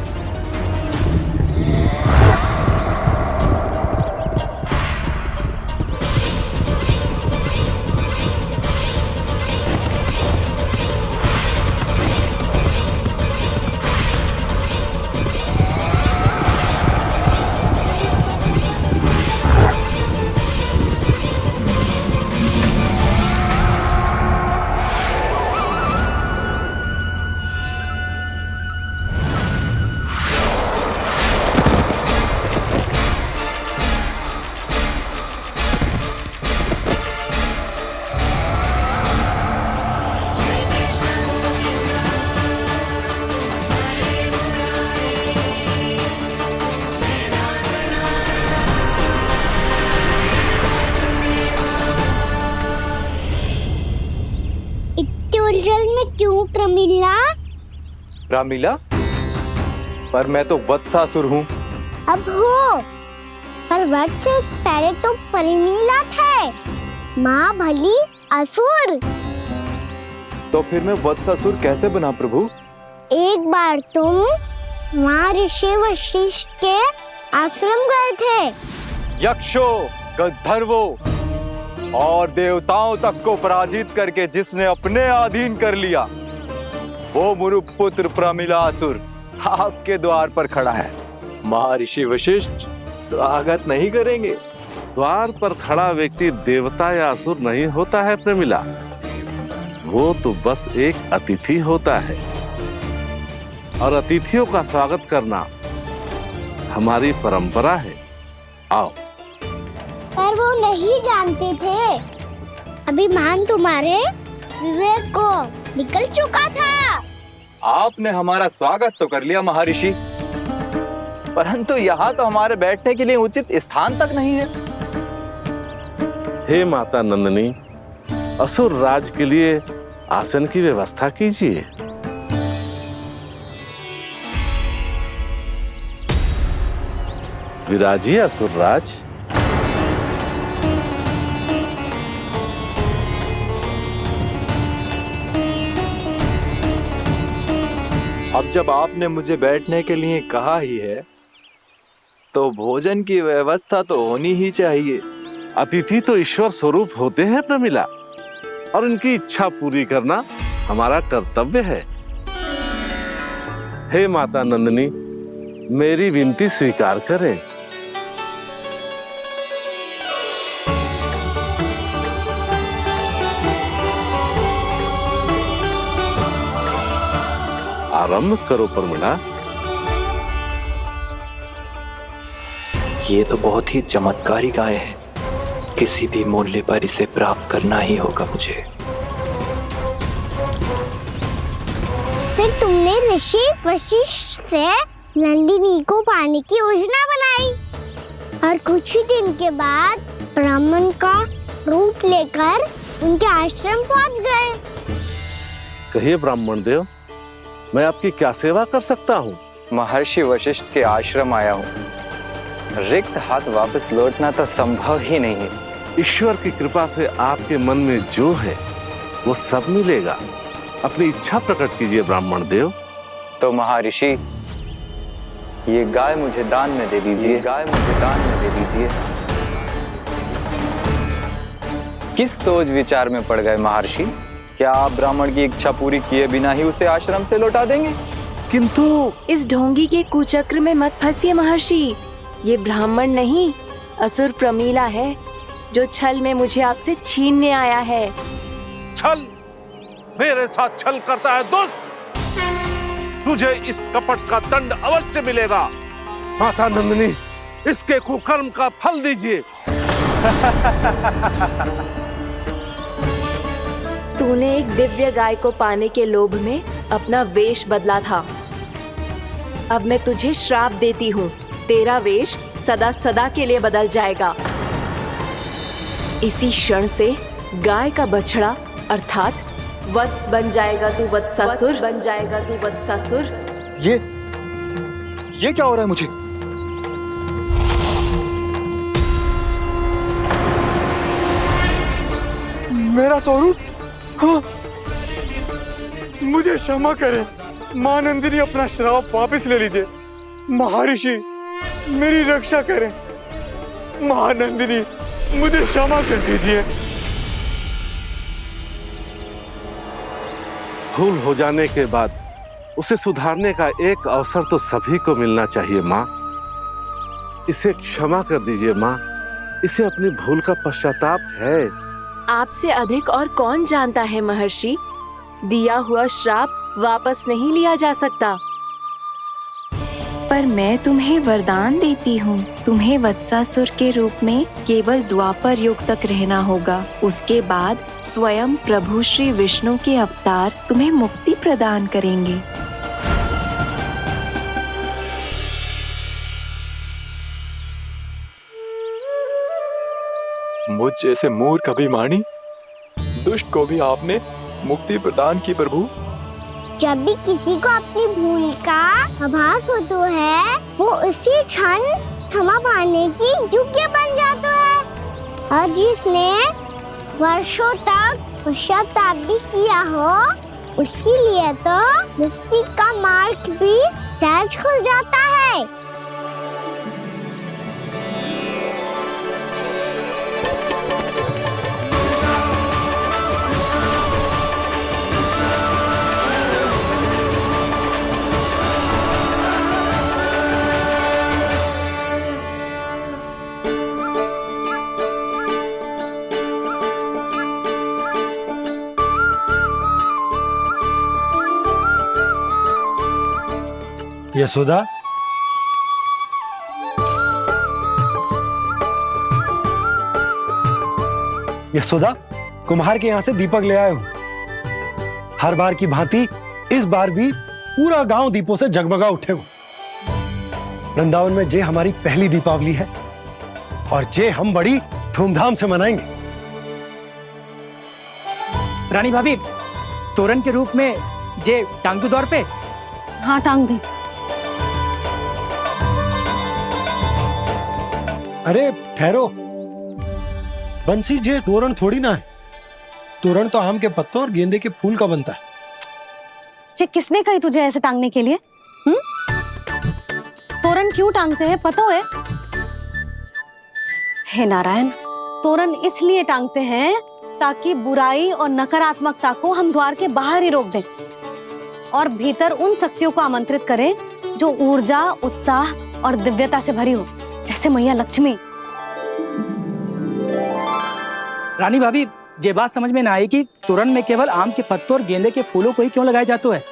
क्यों प्रमिला? रामीला, पर मैं तो वत्सासुर हूँ। अब हो, पर वत्स से पहले तो प्रमिला थे, माँ भली असुर। तो फिर मैं वत्सासुर कैसे बना प्रभु? एक बार तुम माँ ऋषि वशिष्ठ के आश्रम गए थे। यक्षों, गंधर्वों और देवताओं तक को पराजित करके जिसने अपने अधीन कर लिया, वो मुरुपुत्र प्रमिलासुर आपके द्वार पर खड़ा है। महर्षि वशिष्ठ स्वागत नहीं करेंगे। द्वार पर खड़ा व्यक्ति देवता या असुर नहीं होता है प्रमिला, वो तो बस एक अतिथि होता है और अतिथियों का स्वागत करना हमारी परंपरा है। आओ। पर वो नहीं जानते थे, अभिमान तुम्हारे विवेक को निकल चुका था। आपने हमारा स्वागत तो कर लिया महर्षि, परंतु यहाँ तो हमारे बैठने के लिए उचित स्थान तक नहीं है। हे माता नंदिनी, असुर राज के लिए आसन की व्यवस्था कीजिए। विराजिए असुर राज। अब जब आपने मुझे बैठने के लिए कहा ही है, तो भोजन की व्यवस्था तो होनी ही चाहिए। अतिथि तो ईश्वर स्वरूप होते हैं प्रमिला, और उनकी इच्छा पूरी करना हमारा कर्तव्य है। हे माता नंदिनी, मेरी विनती स्वीकार करें। आरंभ करो प्रमिला। ये तो बहुत ही चमत्कारी गाय है, किसी भी मूल्य पर इसे प्राप्त करना ही होगा मुझे। फिर तुमने ऋषि वशिष्ठ से नंदिनी को पाने की योजना बनाई और कुछ ही दिन के बाद ब्राह्मण का रूप लेकर उनके आश्रम पहुंच गए। कहिए ब्राह्मण देव, मैं आपकी क्या सेवा कर सकता हूँ? महर्षि वशिष्ठ के आश्रम आया हूँ। रिक्त हाथ वापस लौटना तो संभव ही नहीं है। ईश्वर की कृपा से आपके मन में जो है वो सब मिलेगा। अपनी इच्छा प्रकट कीजिए ब्राह्मण देव। तो महर्षि, ये गाय मुझे दान में दे दीजिए। गाय मुझे दान में दे दीजिए। किस सोच विचार में पड़ गए महर्षि? क्या आप ब्राह्मण की इच्छा पूरी किए बिना ही उसे आश्रम से लौटा देंगे? किंतु इस ढोंगी के कुचक्र में मत फंसिए महर्षि। ये ब्राह्मण नहीं, असुर प्रमीला है, जो छल में मुझे आपसे छीनने आया है। छल? मेरे साथ छल करता है दुष्ट? तुझे इस कपट का दंड अवश्य मिलेगा। माता नंदिनी, इसके कुकर्म का फल दीजिए। तूने एक दिव्य गाय को पाने के लोभ में अपना वेश बदला था। अब मैं तुझे श्राप देती हूँ, तेरा वेश सदा सदा के लिए बदल जाएगा। इसी क्षण से गाय का बछड़ा अर्थात वत्स बन जाएगा तू वत्सासुर, बन जाएगा तू वत्सासुर। ये क्या हो रहा है मुझे? मेरा स्वरूप? हाँ। मुझे क्षमा करें मां नंदिनी, अपना श्राप वापस ले लीजिए। महर्षि, मेरी रक्षा करें। मां नंदिनी, मुझे क्षमा कर दीजिए। भूल हो जाने के बाद उसे सुधारने का एक अवसर तो सभी को मिलना चाहिए माँ। इसे क्षमा कर दीजिए माँ, इसे अपनी भूल का पश्चाताप है। आपसे अधिक और कौन जानता है महर्षि, दिया हुआ श्राप वापस नहीं लिया जा सकता। पर मैं तुम्हें वरदान देती हूँ, तुम्हें वत्सासुर के रूप में केवल द्वापर युग तक रहना होगा। उसके बाद स्वयं प्रभु श्री विष्णु के अवतार तुम्हें मुक्ति प्रदान करेंगे। मुझ जैसे मूर्ख अभिमानी दुष्ट को भी आपने मुक्ति प्रदान की प्रभु। जब भी किसी को अपनी भूल का आभास होता है, वो उसी क्षण क्षमा पाने की योग्य बन जाता है। और जिसने वर्षों तक पश्चाताप भी किया हो, उसके लिए तो मुक्ति का मार्ग भी सहज खुल जाता है। यशोदा, यशोदा, कुम्हार के यहाँ से दीपक ले आए हूँ। हर बार की भांति इस बार भी पूरा गांव दीपों से जगमगा उठे हो। वृंदावन में जे हमारी पहली दीपावली है और जे हम बड़ी धूमधाम से मनाएंगे। रानी भाभी, तोरण के रूप में जे टांग दो दौर पे। हाँ, टांग दे। अरे ठहरो, बंसी, जे तोरण थोड़ी ना है। तोरण तो आम के पत्तों और गेंदे के फूल का बनता है। जे किसने कही तुझे ऐसे टांगने के लिए? तोरण क्यों टांगते हैं पता है? हे नारायण, तोरण इसलिए टांगते हैं ताकि बुराई और नकारात्मकता को हम द्वार के बाहर ही रोक दें और भीतर उन शक्तियों को आमंत्रित करें जो ऊर्जा, उत्साह और दिव्यता से भरी हो, जैसे मैया लक्ष्मी। रानी भाभी, ये बात समझ में ना आई कि तोरण में केवल आम के पत्तों और गेंदे के फूलों को ही क्यों लगाया जाता है?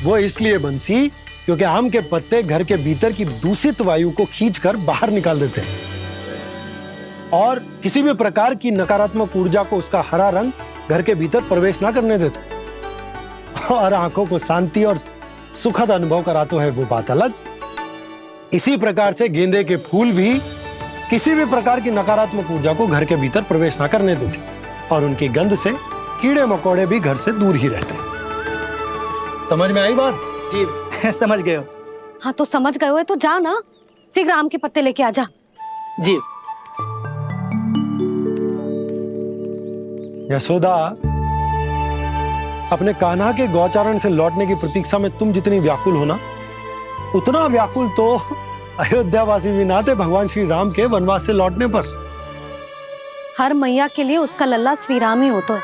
वो इसलिए बंसी क्योंकि आम के पत्ते घर के भीतर की दूषित वायु को खींचकर बाहर निकाल देते हैं और किसी भी प्रकार की नकारात्मक ऊर्जा को उसका हरा रंग घर के भीतर प्रवेश ना करने देते और आंखों को शांति और सुखद अनुभव कराता है, वो बात अलग। इसी प्रकार से गेंदे के फूल भी किसी भी प्रकार की नकारात्मक ऊर्जा को घर के भीतर प्रवेश ना करने देते और उनकी गंध से कीड़े मकोड़े भी घर से दूर ही रहते हैं। समझ में आई बात? जी समझ गए हो। हाँ तो समझ गए हो तो जा ना, शीघ्र आम के पत्ते लेके आ जा। जी। यशोदा, अपने कान्हा के गौचारण से लौटने की प्रतीक्षा में तुम जितनी व्याकुल हो ना, उतना व्याकुल तो अयोध्यावासी भी ना थे भगवान श्री राम के वनवास से लौटने पर। हर मैया के लिए उसका लल्ला श्री राम ही होता है।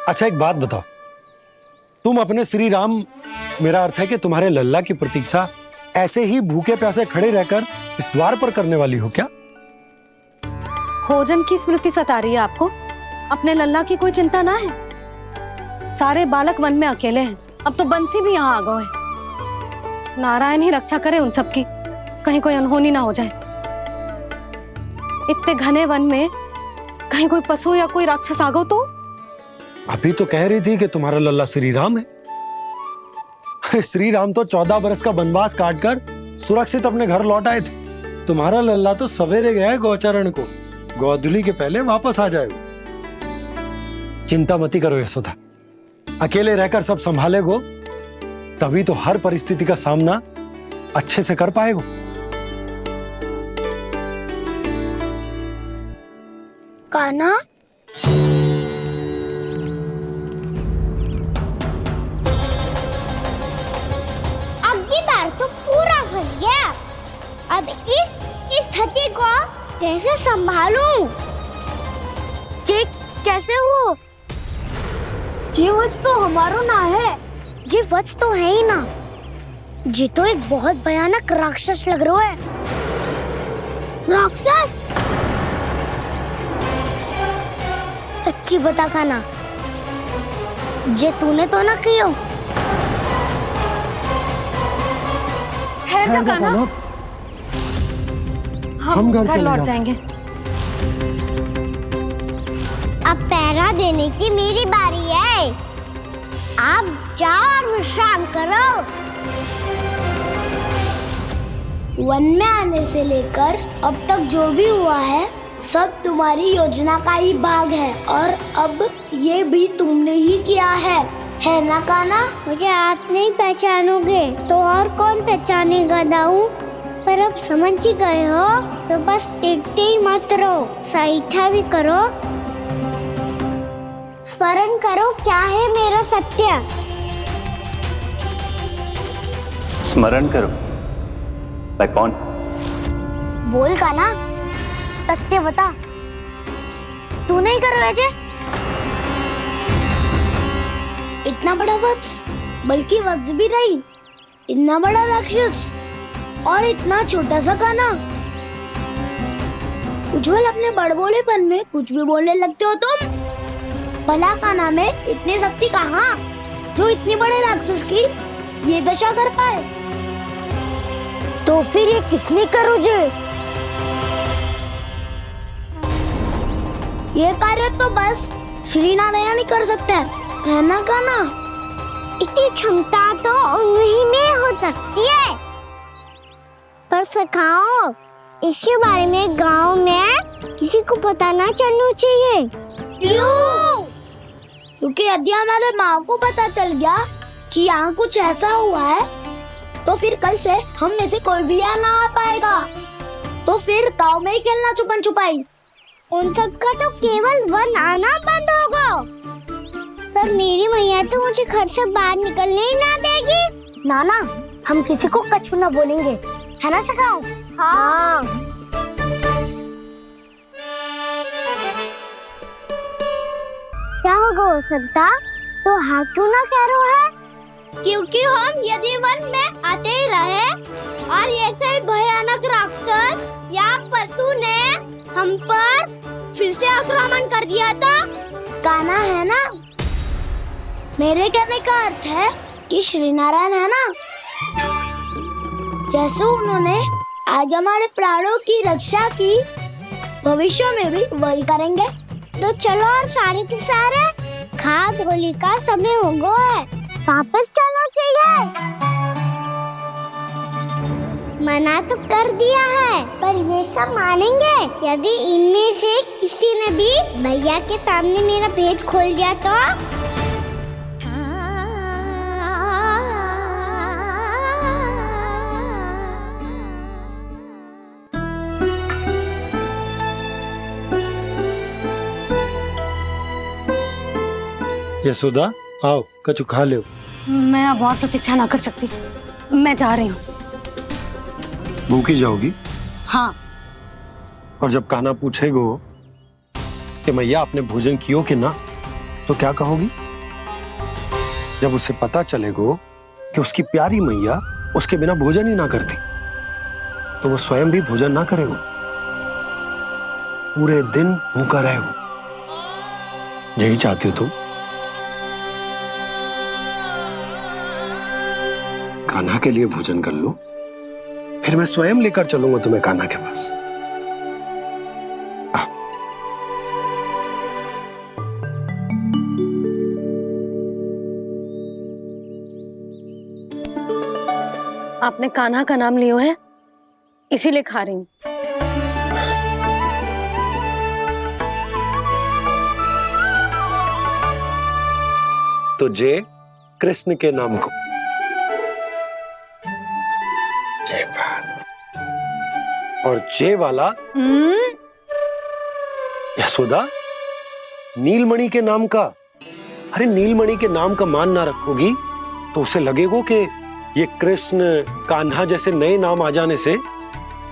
अच्छा एक बात बताओ, तुम अपने श्री राम, मेरा अर्थ है कि तुम्हारे लल्ला की प्रतीक्षा ऐसे ही भूखे प्यासे खड़े रहकर इस द्वार पर करने वाली हो क्या? भोजन की स्मृति सता रही है आपको? अपने लल्ला की कोई चिंता ना है। सारे बालक वन में अकेले हैं, अब तो बंसी भी यहाँ आ गए हैं। नारायण ही रक्षा करे उन सबकी, कहीं कोई अनहोनी ना हो जाए। इतने घने वन में कहीं कोई पशु या कोई राक्षस आ गो तो? अभी तो कह रही थी कि तुम्हारा लल्ला श्री राम है। श्री राम तो 14 बरस का वनवास काटकर सुरक्षित अपने घर लौट आए थे। तुम्हारा लल्ला तो सवेरे गया है गौचरण को, गोधूली के पहले वापस आ जाएगा। चिंता मती करो यशोदा, अकेले रहकर सब संभालेगो तभी तो हर परिस्थिति का सामना अच्छे से कर पाएगो। कान्हा, अब की बार तो पूरा फंस गया। अब इस स्थिति को कैसे संभालूं? जी कैसे हो? जी वच तो हमारो ना है। जी वच तो है ही ना। जी तो एक बहुत भयानक राक्षस लग रहा है। राक्षस? सच्ची बता कान्हा, जे तूने तो ना कियो? ठहर जा कान्हा, हम घर लौट जाएंगे। अब पहरा देने की मेरी बारी है। आप जाओ और विश्राम करो। वन में आने से लेकर अब तक जो भी हुआ है सब तुम्हारी योजना का ही भाग है और अब ये भी तुमने ही किया है ना कान्हा? मुझे आप नहीं पहचानोगे तो और कौन पहचानेगा दाऊ? पर अब समझ ही गए हो तो बस देखते ही मत रहो, सईठा भी करो, स्मरण करो क्या है मेरा सत्य। स्मरण करो? मैं कौन? बोल कान्हा, सत्य बता। तू नहीं करो अजय? इतना बड़ा वत्स, बल्कि वत्स भी नहीं, इतना बड़ा राक्षस और इतना छोटा सा कान्हा। उज्जवल अपने बड़बोलेपन में कुछ भी बोलने लगते हो तुम। भला कान्हा में इतनी शक्ति कहाँ जो इतने बड़े राक्षस की ये दशा कर पाए? तो फिर ये किसने करो जे? ये कार्य तो बस श्री नारायण ही कर सकते हैं, है ना कान्हा? इतनी क्षमता तो उन्हीं में हो सकती है, पर सखाओ इसके बारे में गांव में किसी को पता ना चलना चाहिए। क्यों? क्योंकि यदि हमारे माँ को पता चल गया कि यहाँ कुछ ऐसा हुआ है तो फिर कल से हम में से कोई भी यहाँ ना आ पाएगा। तो फिर गांव में ही खेलना छुपन छुपाई। उन सब का तो केवल वन आना बंद होगा। पर मेरी मैया तो मुझे घर से बाहर निकलने ही ना देगी। नाना, हम किसी को कछु ना बोलेंगे, है ना सखाओ? हाँ। क्या होगा हो सकता? तो हाँ क्यों ना कह रहा है? क्योंकि हम यदि वन में आते ही रहे और ऐसे भयानक राक्षस या पशु ने हम पर फिर से आक्रमण कर दिया तो कान्हा, है ना? मेरे कहने का अर्थ है कि श्री नारायण है ना, जैसे उन्होंने आज हमारे प्राणों की रक्षा की, भविष्य में भी वही करेंगे। तो चलो और सारे के सारे खाद होली का समय हो गया है, वापस चलना चाहिए। मना तो कर दिया है, पर ये सब मानेंगे यदि इनमें से किसी ने भी भैया के सामने मेरा पेट खोल दिया तो? यशोदा आओ, कछु खा लो। मैं अब और प्रतीक्षा ना कर सकती, मैं जा रही हूँ। भूखी जाओगी? हाँ। और जब कान्हा पूछेगो कि मैया आपने भोजन कियो कि ना, तो क्या कहोगी? जब उसे पता चलेगो कि उसकी प्यारी मैया उसके बिना भोजन ही ना करती, तो वो स्वयं भी भोजन ना करेगो, पूरे दिन भूखा रहेगो। यही चाहती हो तुम? कान्हा के लिए भोजन कर लो, फिर मैं स्वयं लेकर चलूंगा तुम्हें कान्हा के पास। आपने कान्हा का नाम लियो है, इसीलिए खा रही हूँ। तो जय कृष्ण के नाम को। जय बात। और जय वाला यशोदा नीलमणि के नाम का। अरे नीलमणि के नाम का मान ना रखोगी तो उसे लगेगा कि ये कृष्ण कान्हा जैसे नए नाम आ जाने से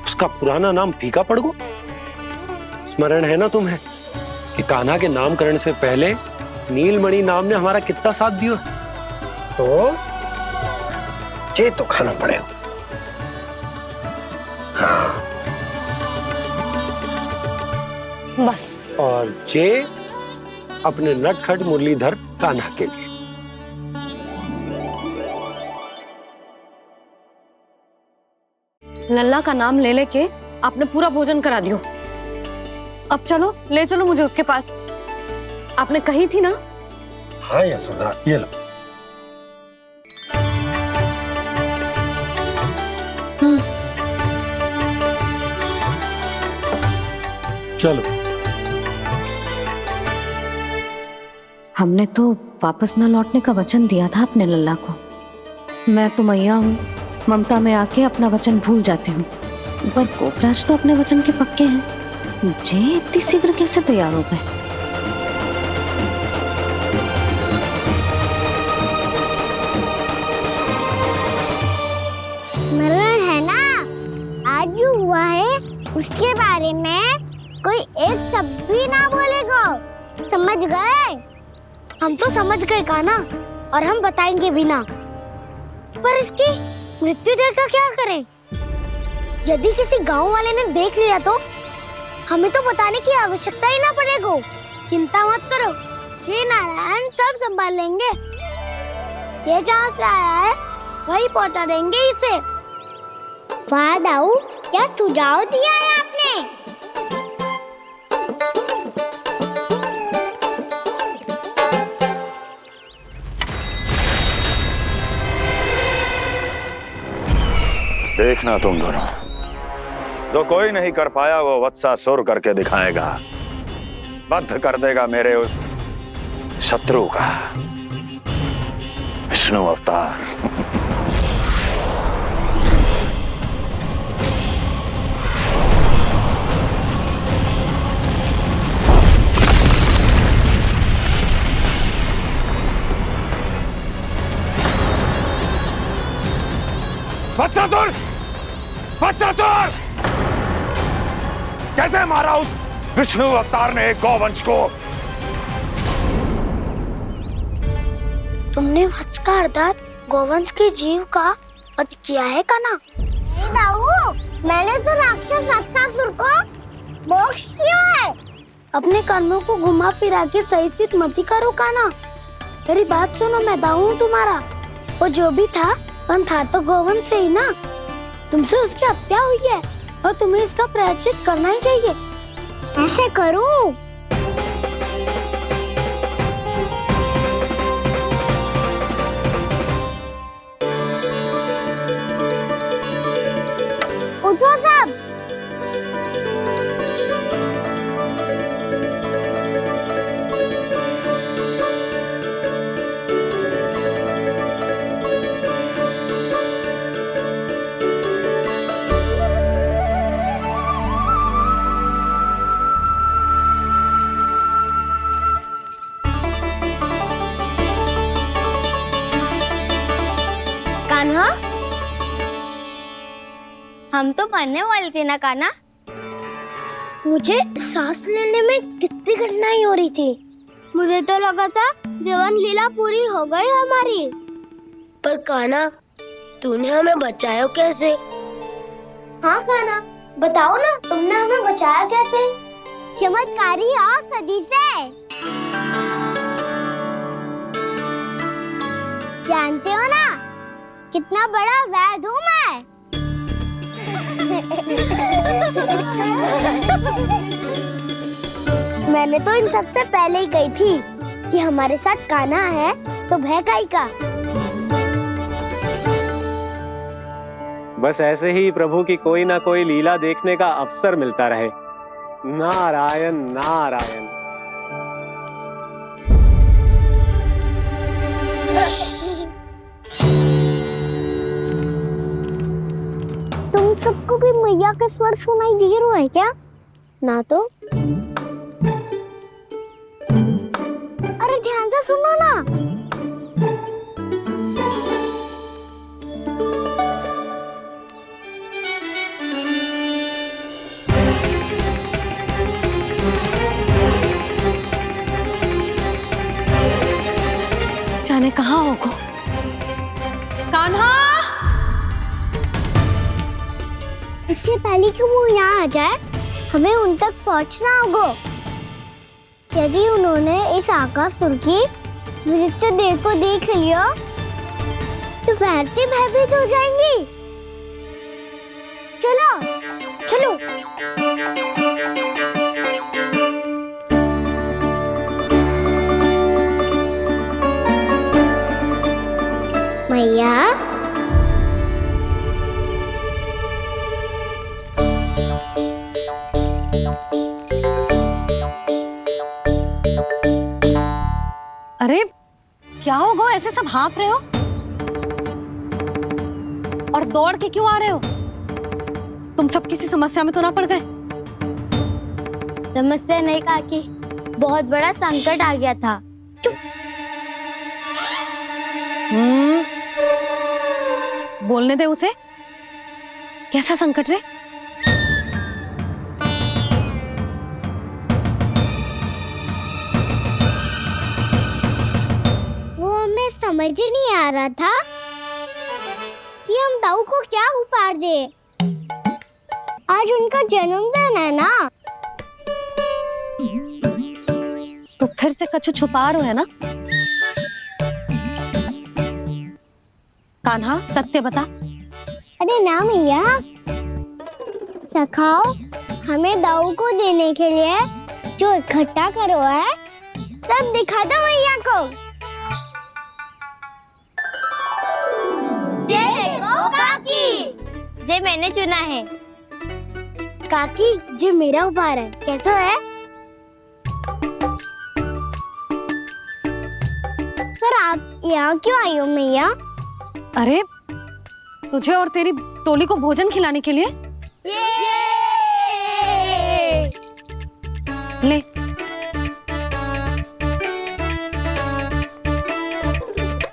उसका पुराना नाम फीका पड़ गो। स्मरण है ना तुम्हें कि कान्हा के नामकरण से पहले नीलमणि नाम ने हमारा कितना साथ दिया? तो जे तो खाना पड़ेगा। हाँ। बस। और जे अपने नटखट मुरलीधर कान्हा के लिए। लल्ला का नाम ले लेके आपने पूरा भोजन करा दियो। अब चलो, ले चलो मुझे उसके पास। आपने कही थी ना? हाँ यशोदा, ये लो। चलो। हमने तो वापस न लौटने का वचन दिया था अपने लल्ला को। मैं तो मैया हूँ, ममता में आके अपना वचन भूल जाती हूँ, पर गोपराज तो अपने वचन के पक्के हैं। जे इतनी शीघ्र कैसे तैयार हो गए? मरण है ना, आज जो हुआ है उसके बारे में कोई एक शब्द भी ना बोलेगा, समझ गए? हम तो समझ गए कान्हा, और हम बताएंगे भी ना। पर इसकी मृत्यु देखकर क्या करें? यदि किसी गांव वाले ने देख लिया तो हमें तो बताने की आवश्यकता ही ना पड़ेगा। चिंता मत करो, श्री नारायण सब संभाल लेंगे। ये जहाँ से आया है वही पहुँचा देंगे इसे। वाह दाऊ, क्या सुझाव दिया है आपने? देखना तुम दोनों, जो कोई नहीं कर पाया वो वत्सासुर करके दिखाएगा, बद्ध कर देगा मेरे उस शत्रु का विष्णु अवतार। वत्सासुर! वत्सासुर! कैसे मारा उस विष्णु अवतार ने एक गौवंश को? तुमने वत्स का अर्थात गौवंश के जीव का वध किया है कान्हा? नहीं दाऊ, मैंने तो राक्षस वत्सासुर को मोक्ष दिया है। अपने कर्मों को घुमा फिरा के सही सिद्ध मत करो कान्हा। मेरी बात सुनो, मैं दाऊ हूँ तुम्हारा। वो जो भी था पर था तो गोवन से ही ना। तुमसे उसकी हत्या हुई है और तुम्हें इसका प्रायश्चित करना ही चाहिए। ऐसे करूं? उठो सब। कान्हा, हम तो मरने वाले थे ना कान्हा। मुझे सांस लेने में कितनी कठिनाई हो रही थी। मुझे तो लगा था जीवन लीला पूरी हो गई हमारी। पर कान्हा, तूने हमें बचाया कैसे? हाँ कान्हा, बताओ ना, तुमने हमें बचाया कैसे? चमत्कारी और सदी से। जानते हो ना कितना बड़ा वैद्य हूँ मैं। मैंने तो इन सबसे पहले ही कही थी कि हमारे साथ कान्हा है तो भय काई का। बस ऐसे ही प्रभु की कोई ना कोई लीला देखने का अवसर मिलता रहे। नारायण नारायण। तुम सबको भी मैया के स्वर सुनाई दे रहे हैं क्या? ना तो। अरे ध्यान से सुनो ना। जाने कहाँ होगो? कान्हा! इससे पहले कि वो यहाँ आ जाए, हमें उन तक पहुँचना होगा। यदि उन्होंने इस आकासुर की नृत्य देह को देख लिया, तो वैरती भयभीत हो जाएंगी। चलो, चलो। मैया, अरे क्या होगा, ऐसे सब हाँफ रहे हो और दौड़ के क्यों आ रहे हो? तुम सब किसी समस्या में तो ना पड़ गए? समस्या नहीं काकी, बहुत बड़ा संकट आ गया था। बोलने दे उसे। कैसा संकट रे? वो हमें समझ नहीं आ रहा था कि हम दाऊ को क्या उपहार दे। आज उनका जन्मदिन है ना। तो फिर से कछु छुपा रहे हो है ना? कान्हा, सत्य बता। अरे ना मैया, सखाओ, हमें दाऊ को देने के लिए जो इकट्ठा करो है, सब दिखा दो मैया को। ये देखो काकी, जे मैंने चुना है। काकी, जे मेरा उपहार है, कैसा है? पर आप यहाँ क्यों आई हो मैया? अरे तुझे और तेरी टोली को भोजन खिलाने के लिए। ले।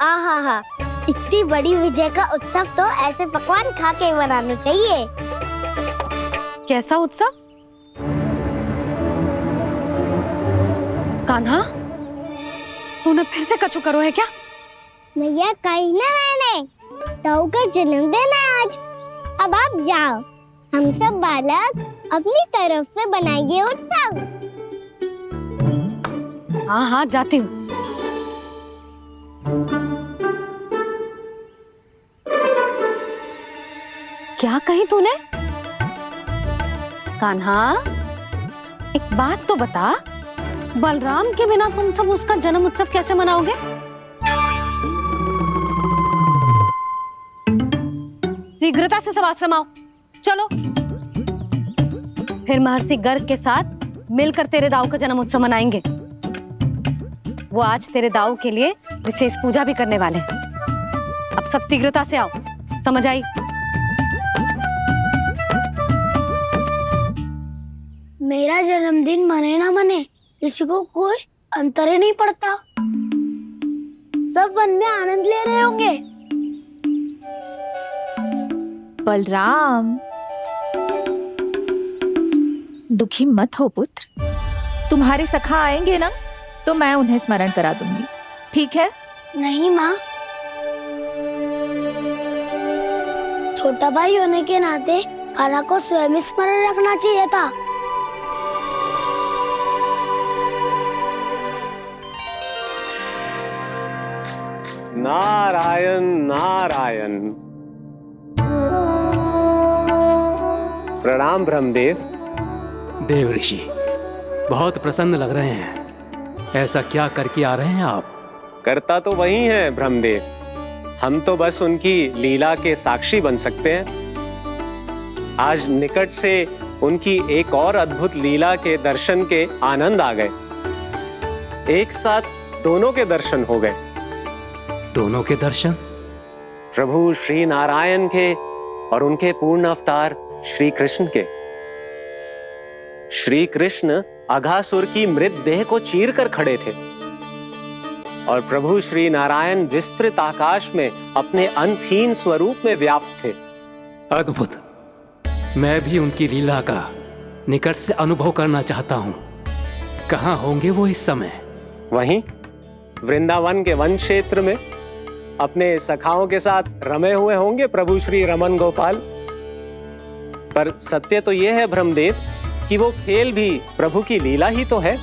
आहा, इतनी बड़ी विजय का उत्सव तो ऐसे पकवान खा के मनाना चाहिए। कैसा उत्सव? कान्हा, तूने फिर से कछु करो है क्या? भैया, कहीं ना मैंने, दाऊ का जन्मदिन है आज। अब आप जाओ, हम सब बालक अपनी तरफ से बनाएंगे उत्सव। हाँ हाँ, जाती हूँ। क्या कही तूने? कान्हा, एक बात तो बता, बलराम के बिना तुम सब उसका जन्म उत्सव कैसे मनाओगे? शीघ्रता से सब आश्रम आओ, चलो। फिर महर्षि गर्ग के साथ मिलकर तेरे दाऊ का जन्म उत्सव मनाएंगे। वो आज तेरे दाऊ के लिए विशेष पूजा भी करने वाले हैं। अब सब शीघ्रता से आओ, समझ आई? मेरा जन्मदिन मने ना मने, किसी को कोई अंतर ही नहीं पड़ता। सब वन में आनंद ले रहे होंगे। बलराम, दुखी मत हो पुत्र। तुम्हारे सखा आएंगे ना, तो मैं उन्हें स्मरण करा दूंगी, ठीक है? नहीं माँ, छोटा भाई होने के नाते कान्हा को स्वयं स्मरण रखना चाहिए था। नारायण नारायण। प्रणाम ब्रह्मदेव। देव ऋषि, बहुत प्रसन्न लग रहे हैं। ऐसा क्या करके आ रहे हैं आप? करता तो वही है ब्रह्मदेव, हम तो बस उनकी लीला के साक्षी बन सकते हैं। आज निकट से उनकी एक और अद्भुत लीला के दर्शन के आनंद आ गए। एक साथ दोनों के दर्शन हो गए। दोनों के दर्शन? प्रभु श्री नारायण के और उनके पूर्ण अवतार श्री कृष्ण के। श्री कृष्ण अघासुर की मृत देह को चीर कर खड़े थे और प्रभु श्री नारायण विस्तृत आकाश में अपने अंतहीन स्वरूप में व्याप्त थे। अद्भुत। मैं भी उनकी लीला का निकट से अनुभव करना चाहता हूँ। कहाँ होंगे वो इस समय? वहीं वृंदावन के वन क्षेत्र में अपने सखाओं के साथ रमे हुए होंगे प्रभु श्री रमन गोपाल। पर सत्य तो यह है ब्रह्मदेव कि वो खेल भी प्रभु की लीला ही तो है।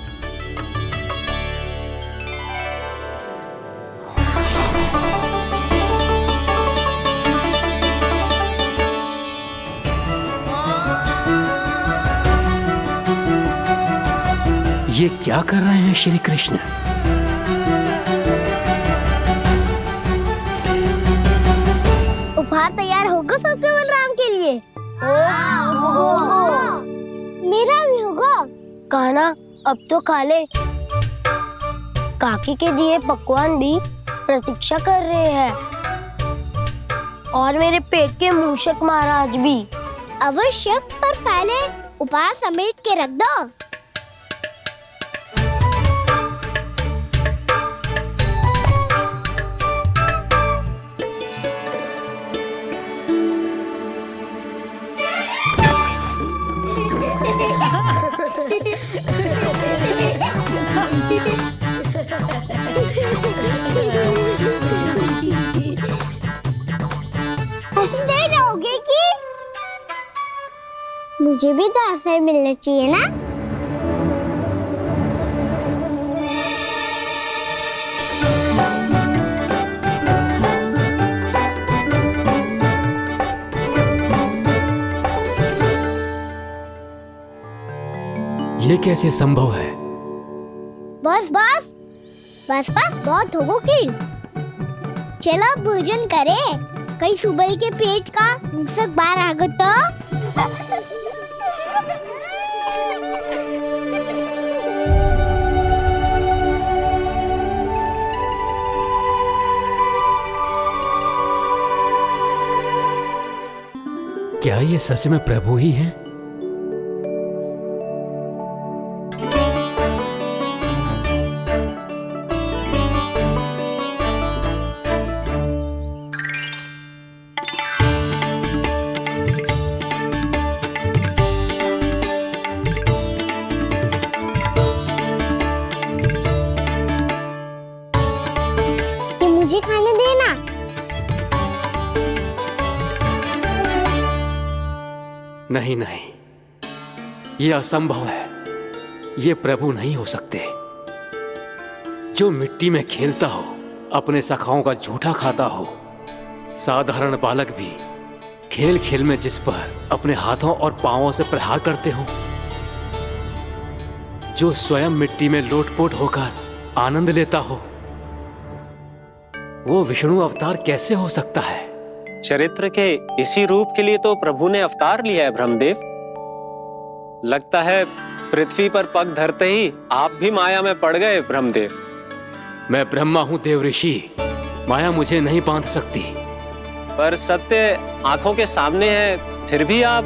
ये क्या कर रहे हैं श्री कृष्ण? उपहार तैयार होगा सबके बलराम के लिए? मेरा भी होगा। कान्हा, अब तो खा ले। काकी के दिए पकवान भी प्रतीक्षा कर रहे हैं और मेरे पेट के मूषक महाराज भी। अवश्य, पर पहले उपहार समेट के रख दो। हंसते रहोगे कि? मुझे भी तो अवसर मिलना चाहिए ना। ये कैसे संभव है? बस बस बस बस, बहुत हो की। चलो भोजन करें, कहीं सुबह के पेट का मूषक बाहर आ गया तो। क्या ये सच में प्रभु ही हैं? मुझे खाने देना। नहीं नहीं, ये असंभव है। ये प्रभु नहीं हो सकते। जो मिट्टी में खेलता हो, अपने सखाओं का झूठा खाता हो, साधारण बालक भी खेल खेल में जिस पर अपने हाथों और पांवों से प्रहार करते हो, जो स्वयं मिट्टी में लोटपोट होकर आनंद लेता हो, वो विष्णु अवतार कैसे हो सकता है? चरित्र के इसी रूप के लिए तो प्रभु ने अवतार लिया है ब्रह्मदेव। लगता है पृथ्वी पर पग धरते ही आप भी माया में पड़ गए ब्रह्मदेव। मैं ब्रह्मा हूं देव ऋषि, माया मुझे नहीं बांध सकती। पर सत्य आंखों के सामने है, फिर भी आप।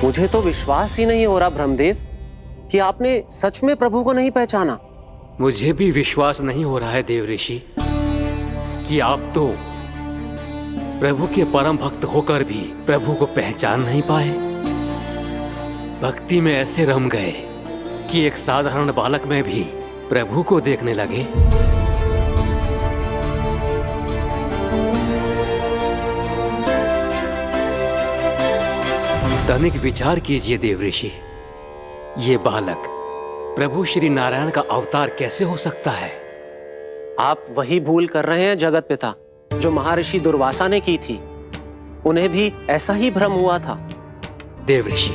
मुझे तो विश्वास ही नहीं हो रहा ब्रह्मदेव कि आपने सच में प्रभु को नहीं पहचाना। मुझे भी विश्वास नहीं हो रहा है देव ऋषि कि आप तो प्रभु के परम भक्त होकर भी प्रभु को पहचान नहीं पाए। भक्ति में ऐसे रम गए कि एक साधारण बालक में भी प्रभु को देखने लगे। तनिक विचार कीजिए देव ऋषि, ये बालक प्रभु श्री नारायण का अवतार कैसे हो सकता है? आप वही भूल कर रहे हैं जगत पिता जो महर्षि दुर्वासा ने की थी। उन्हें भी ऐसा ही भ्रम हुआ था। देव ऋषि,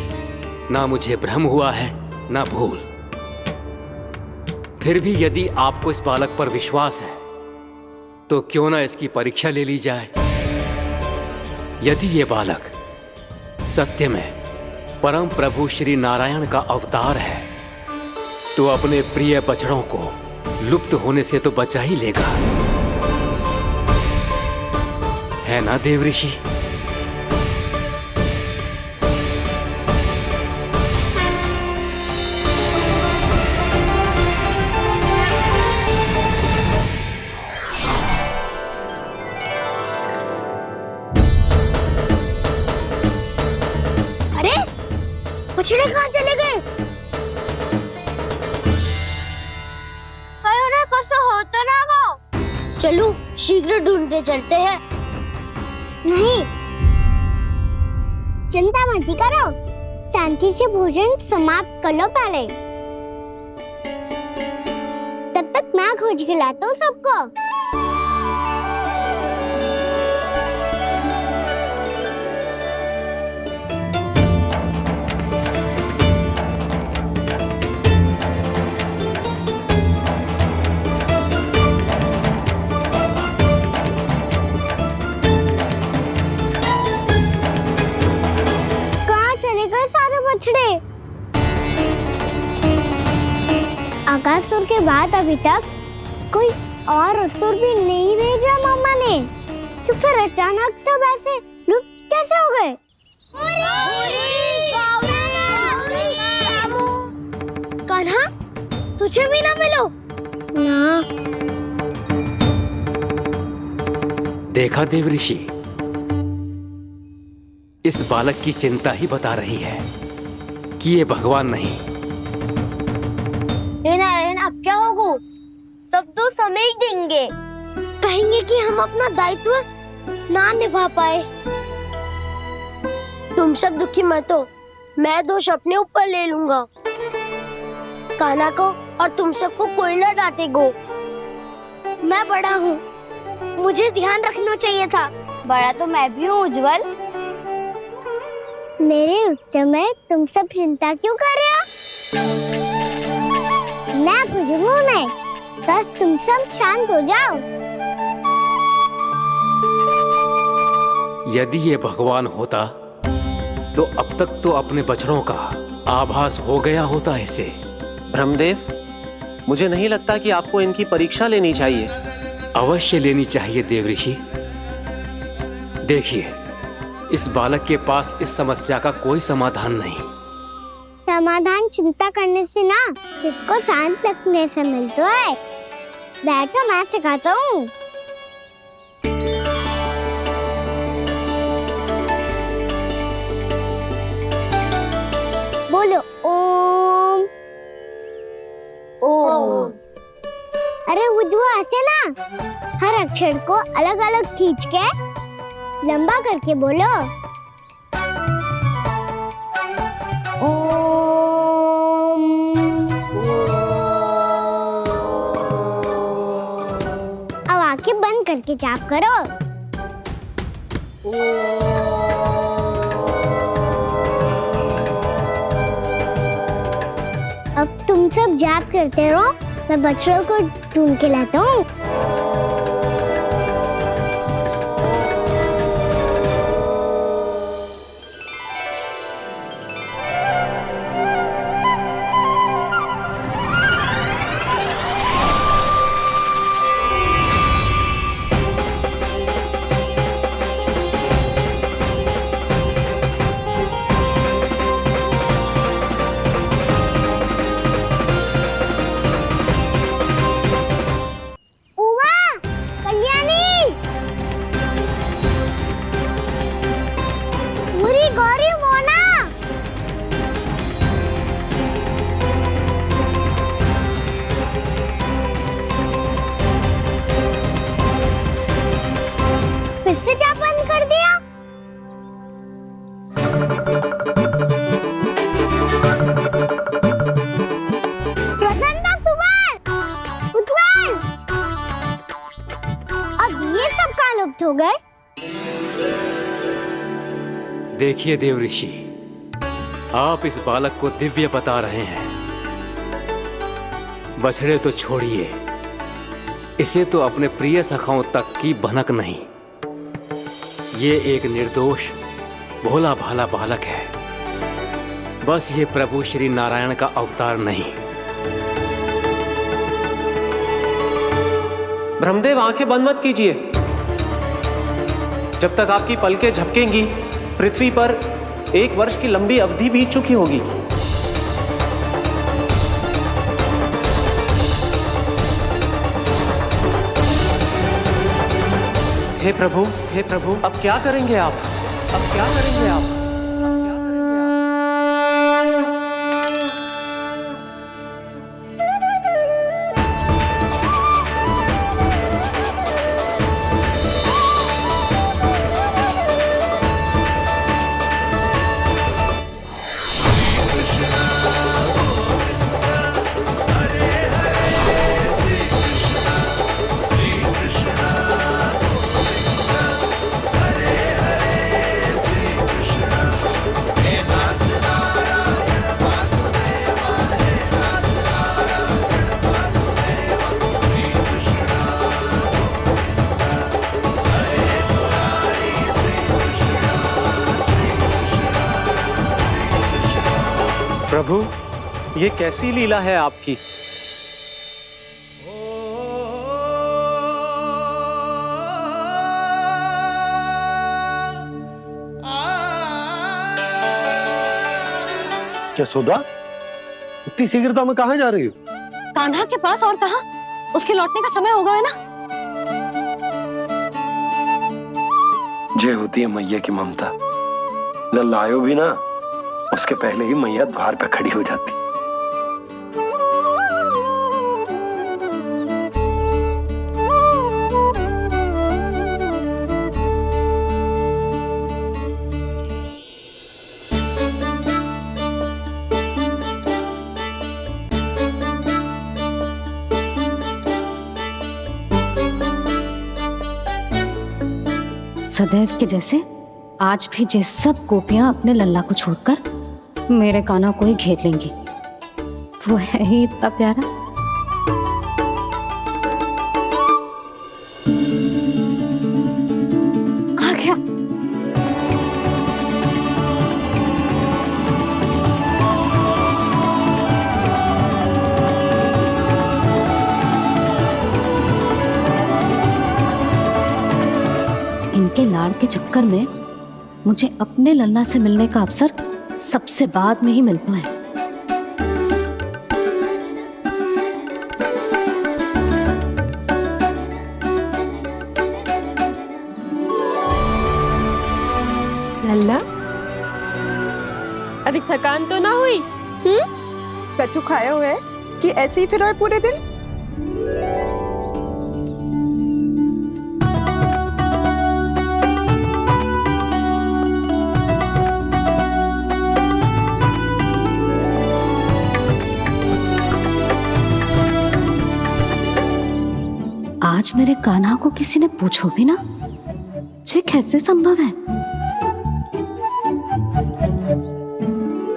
ना मुझे भ्रम हुआ है ना भूल। फिर भी यदि आपको इस बालक पर विश्वास है तो क्यों ना इसकी परीक्षा ले ली जाए। यदि ये बालक सत्य में परम प्रभु श्री नारायण का अवतार है तो अपने प्रिय बछड़ों को लुप्त होने से तो बचा ही लेगा, है ना देव ऋषि? अरे बछड़े कहाँ चले गए? हो तो ना वो। चलो शीघ्र ढूंढते चलते हैं। नहीं, चिंता मत करो, शांति से भोजन समाप्त कर लो पहले। तब तक मैं खोज के लाता हूँ सबको। अगासुर के बाद अभी तक कोई और असुर भी नहीं भेजा मामा ने, तो फिर अचानक सब ऐसे लुप्त कैसे हो गए? कान्हा, तुझे भी ना मिलो ना। देखा देव ऋषि, इस बालक की चिंता ही बता रही है कि ये भगवान नहीं। नारायण, अब क्या होगा? सब तो समझ देंगे, कहेंगे कि हम अपना दायित्व ना निभा पाए। तुम सब दुखी मत हो, मैं दोष अपने ऊपर ले लूंगा। कान्हा को और तुम सबको कोई ना डांटेगा। मैं बड़ा हूँ, मुझे ध्यान रखना चाहिए था। बड़ा तो मैं भी हूँ उज्जवल। मेरे उत्तर में तुम सब चिंता क्यों कर रहे हो? मैं बुझूंगा नहीं, बस तुम सब शांत हो जाओ। यदि ये भगवान होता तो अब तक तो अपने बछड़ों का आभास हो गया होता इसे। ब्रह्मदेव, मुझे नहीं लगता कि आपको इनकी परीक्षा लेनी चाहिए। अवश्य लेनी चाहिए देव ऋषि। देखिए, इस बालक के पास इस समस्या का कोई समाधान नहीं। समाधान चिंता करने से ना, चित्त को शांत रखने से मिलता है। बैठो, मैं सिखाता हूँ। बोलो ओम। ओम। अरे उज्जव, ऐसे ना हर अक्षर को अलग अलग खींच के लंबा करके बोलो। ओम। के जाप करो। अब तुम सब जाप करते रहो, मैं बच्चों को ढूंढ के लाता हूँ। हो गए। देखिए देव ऋषि, आप इस बालक को दिव्य बता रहे हैं। बछड़े तो छोड़िए, इसे तो अपने प्रिय सखाओं तक की भनक नहीं। ये एक निर्दोष भोला भाला बालक है, बस ये प्रभु श्री नारायण का अवतार नहीं। ब्रह्मदेव, आंखें बंद मत कीजिए। जब तक आपकी पलकें झपकेंगी, पृथ्वी पर 1 वर्ष की लंबी अवधि बीत चुकी होगी। हे प्रभु, अब क्या करेंगे आप? अब क्या करेंगे आप? प्रभु, ये कैसी लीला है आपकी? यशोदा, इतनी शीघ्रता में कहाँ जा रही हो? कान्हा के पास, और कहाँ? उसके लौटने का समय हो गया है ना। जय होती है मैया की ममता। लल्लायो भी ना, उसके पहले ही मैया द्वार पे खड़ी हो जाती। सदैव के जैसे आज भी जे सब गोपियां अपने लल्ला को छोड़कर मेरे कान्हा को ही घेर लेंगी। वो है ही इतना प्यारा। आ गया। इनके लाड़ के चक्कर में मुझे अपने लल्ला से मिलने का अवसर सबसे बाद में ही मिलता है। लल्ला, अभी थकान तो ना हुई? कछु खाया हुआ है कि ऐसे ही फिर पूरे दिन? आज आज मेरे कान्हा को किसी ने पूछो भी ना, ये कैसे संभव है?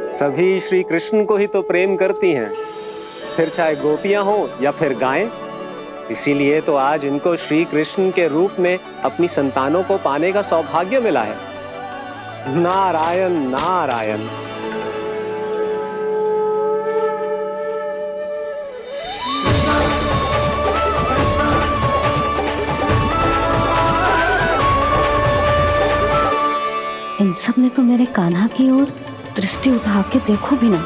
सभी श्री कृष्ण को ही तो प्रेम करती हैं, फिर चाहे गोपियां हो या फिर गायें। इसीलिए तो आज इनको श्री कृष्ण के रूप में अपनी संतानों को पाने का सौभाग्य मिला है। नारायण नारायण। इन सब ने तो मेरे कान्हा की ओर दृष्टि उठा के देखो भी ना।